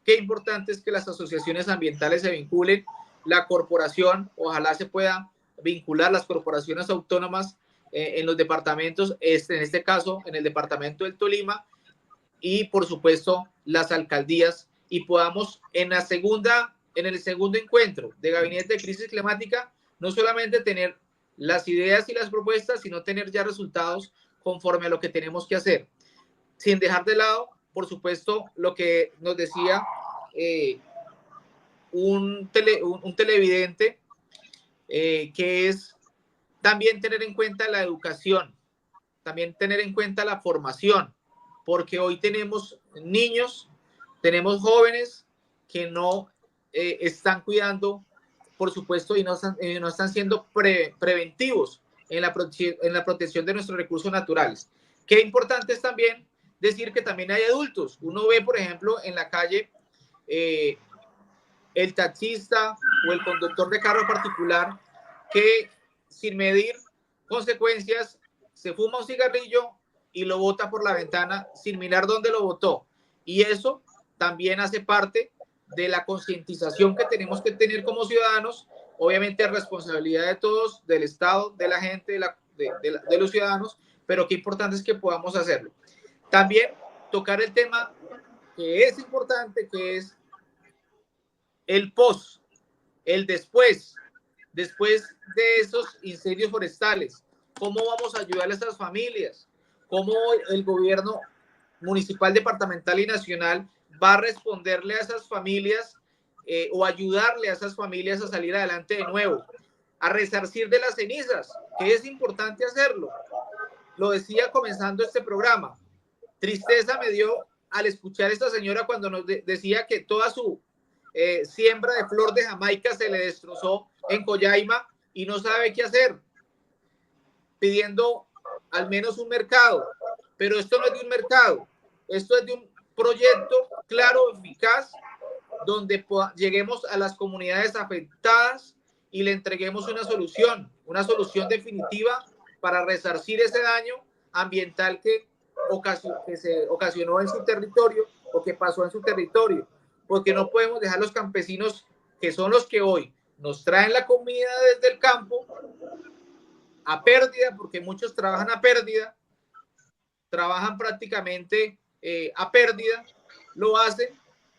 qué importante es que las asociaciones ambientales se vinculen, la corporación, ojalá se pueda vincular las corporaciones autónomas en los departamentos, en este caso en el departamento del Tolima, y por supuesto las alcaldías, y podamos en el segundo encuentro de gabinete de crisis climática no solamente tener las ideas y las propuestas, sino tener ya resultados conforme a lo que tenemos que hacer, sin dejar de lado, por supuesto, lo que nos decía un televidente, que es también tener en cuenta la educación, también tener en cuenta la formación, porque hoy tenemos niños, tenemos jóvenes que no están cuidando, por supuesto, y no están siendo preventivos en la protección de nuestros recursos naturales. Qué importante es también decir que también hay adultos. Uno ve, por ejemplo, en la calle el taxista o el conductor de carro particular que, sin medir consecuencias, se fuma un cigarrillo y lo bota por la ventana sin mirar dónde lo botó. Y eso también hace parte de la concientización que tenemos que tener como ciudadanos, obviamente responsabilidad de todos, del Estado, de la gente, de los ciudadanos, pero qué importante es que podamos hacerlo. También tocar el tema que es importante, que es el post, el después de esos incendios forestales. ¿Cómo vamos a ayudar a estas familias? ¿Cómo el gobierno municipal, departamental y nacional va a responderle a esas familias o ayudarle a esas familias a salir adelante de nuevo? A resarcir de las cenizas, que es importante hacerlo. Lo decía comenzando este programa. Tristeza me dio al escuchar a esta señora cuando nos decía que toda su siembra de flor de Jamaica se le destrozó en Collaima y no sabe qué hacer, pidiendo al menos un mercado. Pero esto no es de un mercado, esto es de un proyecto claro, eficaz, donde lleguemos a las comunidades afectadas y le entreguemos una solución definitiva para resarcir ese daño ambiental que se ocasionó en su territorio o que pasó en su territorio, porque no podemos dejar a los campesinos, que son los que hoy nos traen la comida desde el campo, a pérdida, porque muchos trabajan a pérdida, trabajan prácticamente a pérdida, lo hacen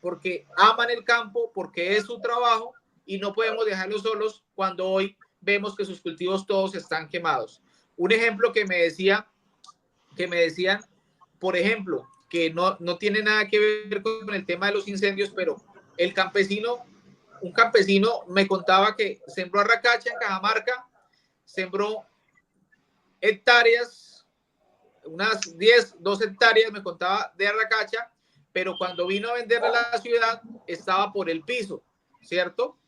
porque aman el campo, porque es su trabajo, y no podemos dejarlos solos cuando hoy vemos que sus cultivos todos están quemados. Un ejemplo que me decían, por ejemplo, que no tiene nada que ver con el tema de los incendios, pero un campesino me contaba que sembró arracacha en Cajamarca, sembró hectáreas, unas 12 hectáreas me contaba de arracacha, pero cuando vino a venderla a la ciudad estaba por el piso, ¿cierto?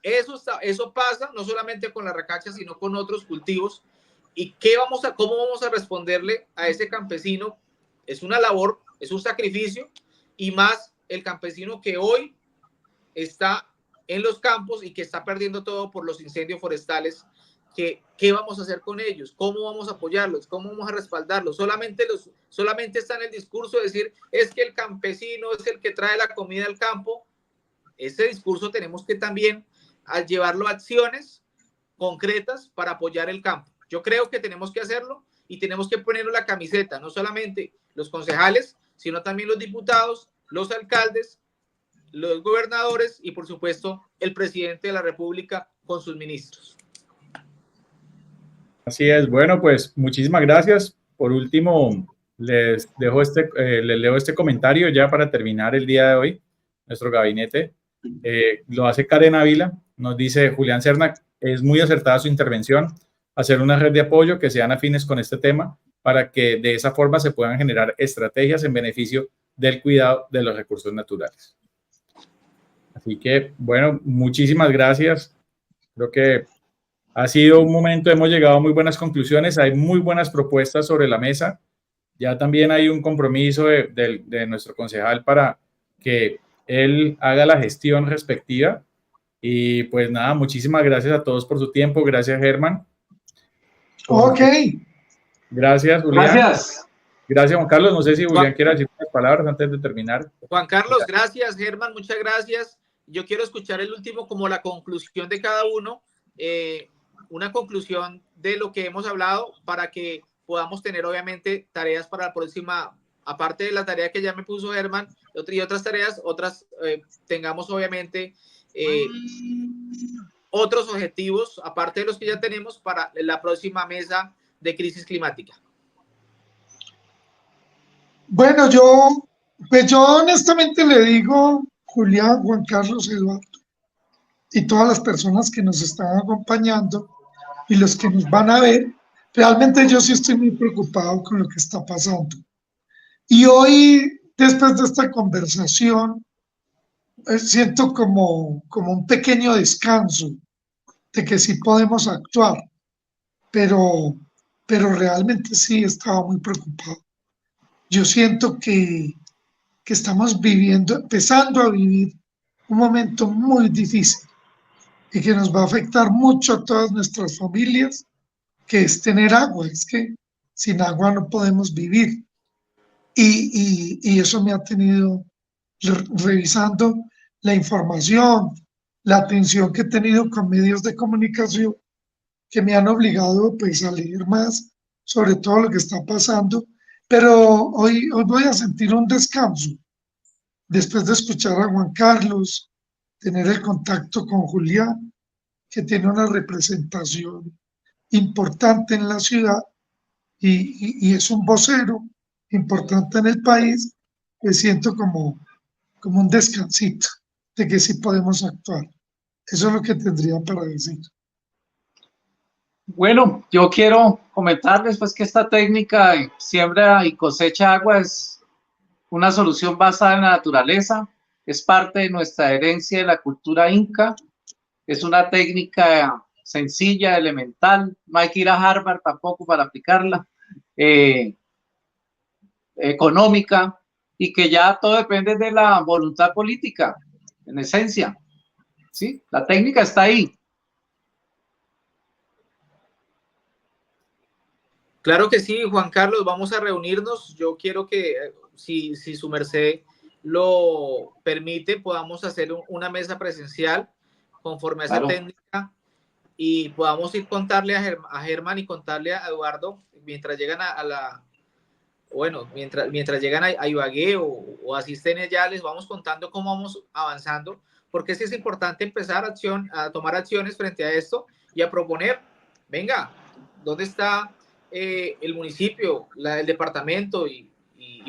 Eso pasa no solamente con la arracacha, sino con otros cultivos. ¿Y cómo vamos a responderle a ese campesino? Es una labor, es un sacrificio, y más el campesino que hoy está en los campos y que está perdiendo todo por los incendios forestales. ¿Qué vamos a hacer con ellos? ¿Cómo vamos a apoyarlos? ¿Cómo vamos a respaldarlos? Solamente está en el discurso de decir, es que el campesino es el que trae la comida al campo. Ese discurso tenemos que también llevarlo a acciones concretas para apoyar el campo. Yo creo que tenemos que hacerlo y tenemos que ponerlo la camiseta, no solamente los concejales, sino también los diputados, los alcaldes, los gobernadores y, por supuesto, el presidente de la República con sus ministros. Así es. Bueno, pues muchísimas gracias. Por último, les leo este comentario ya para terminar el día de hoy. Nuestro gabinete lo hace Karen Ávila. Nos dice: Julián Cerna, es muy acertada su intervención. Hacer una red de apoyo que sean afines con este tema para que de esa forma se puedan generar estrategias en beneficio del cuidado de los recursos naturales. Así que, bueno, muchísimas gracias. Creo que ha sido un momento, hemos llegado a muy buenas conclusiones, hay muy buenas propuestas sobre la mesa. Ya también hay un compromiso de nuestro concejal para que él haga la gestión respectiva. Y pues nada, muchísimas gracias a todos por su tiempo. Gracias, Germán. Ok. Gracias, Julián. Gracias, Juan Carlos. No sé si Julián quiere decir unas palabras antes de terminar. Juan Carlos, gracias. Germán, muchas gracias. Yo quiero escuchar el último como la conclusión de cada uno, una conclusión de lo que hemos hablado para que podamos tener obviamente tareas para la próxima, aparte de la tarea que ya me puso Germán y otras tareas, tengamos obviamente otros objetivos, aparte de los que ya tenemos, para la próxima mesa de crisis climática. Bueno, yo honestamente le digo, Julián, Juan Carlos, Eduardo, y todas las personas que nos están acompañando y los que nos van a ver. Realmente yo sí estoy muy preocupado con lo que está pasando. Y hoy, después de esta conversación, siento como un pequeño descanso de que sí podemos actuar, pero realmente sí estaba muy preocupado. Yo siento que estamos viviendo, empezando a vivir un momento muy difícil y que nos va a afectar mucho a todas nuestras familias, que es tener agua. Es que sin agua no podemos vivir. Y eso me ha tenido revisando la información, la atención que he tenido con medios de comunicación que me han obligado pues a leer más sobre todo lo que está pasando, pero hoy voy a sentir un descanso después de escuchar a Juan Carlos, tener el contacto con Julián, que tiene una representación importante en la ciudad y es un vocero importante en el país. Me siento como un descansito de que sí podemos actuar. Eso es lo que tendría para decir. Bueno, yo quiero comentarles pues que esta técnica de siembra y cosecha de agua es una solución basada en la naturaleza, es parte de nuestra herencia de la cultura inca, es una técnica sencilla, elemental, no hay que ir a Harvard tampoco para aplicarla, económica, y que ya todo depende de la voluntad política, en esencia, ¿sí? La técnica está ahí. Claro que sí, Juan Carlos, vamos a reunirnos. Yo quiero que, si su merced lo permite, podamos hacer una mesa presencial conforme a esa técnica y podamos ir contarle a Germán y contarle a Eduardo mientras llegan mientras llegan a Ibagué o asisten allá, les vamos contando cómo vamos avanzando, porque es importante empezar a tomar acciones frente a esto y a proponer, venga, ¿dónde está el municipio, el departamento y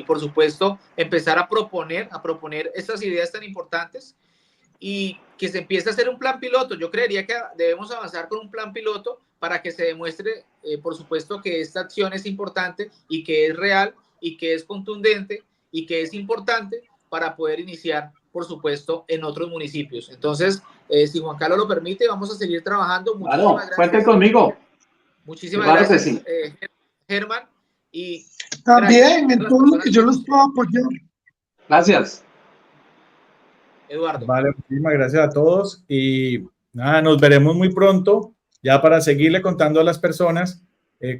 por supuesto empezar a proponer estas ideas tan importantes y que se empiece a hacer un plan piloto? Yo creería que debemos avanzar con un plan piloto para que se demuestre, por supuesto, que esta acción es importante y que es real y que es contundente y que es importante para poder iniciar, por supuesto, en otros municipios. Entonces, si Juan Carlos lo permite, vamos a seguir trabajando. Muchísimas gracias. Cuenten conmigo. Muchísimas gracias, sí. Germán. Y también gracias en todo lo que yo los puedo apoyar. Gracias. Eduardo. Vale, muchísimas gracias a todos y nada, nos veremos muy pronto ya para seguirle contando a las personas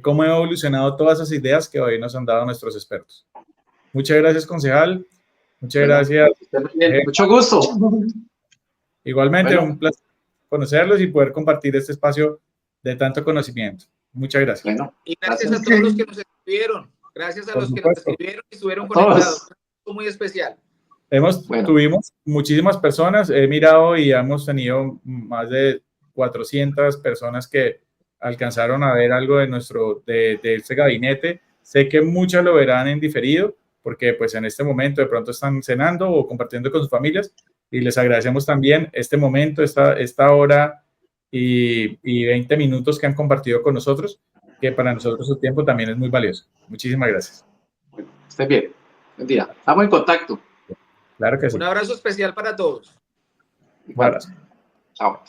cómo ha evolucionado todas esas ideas que hoy nos han dado nuestros expertos. Muchas gracias, concejal. Muchas gracias. Mucho gusto. Igualmente, un placer conocerlos y poder compartir este espacio de tanto conocimiento. Muchas gracias. Y gracias a todos los que nos escribieron. Gracias a los que nos escribieron y estuvieron conectados. Muy especial. Tuvimos muchísimas personas, he mirado y hemos tenido más de 400 personas que alcanzaron a ver algo de este gabinete. Sé que muchas lo verán en diferido, porque pues en este momento de pronto están cenando o compartiendo con sus familias, y les agradecemos también este momento, esta hora y 20 minutos que han compartido con nosotros, que para nosotros su tiempo también es muy valioso. Muchísimas gracias. Estén bien. Buen día. Estamos en contacto. Claro que sí. Un abrazo especial para todos. Un abrazo. Chao.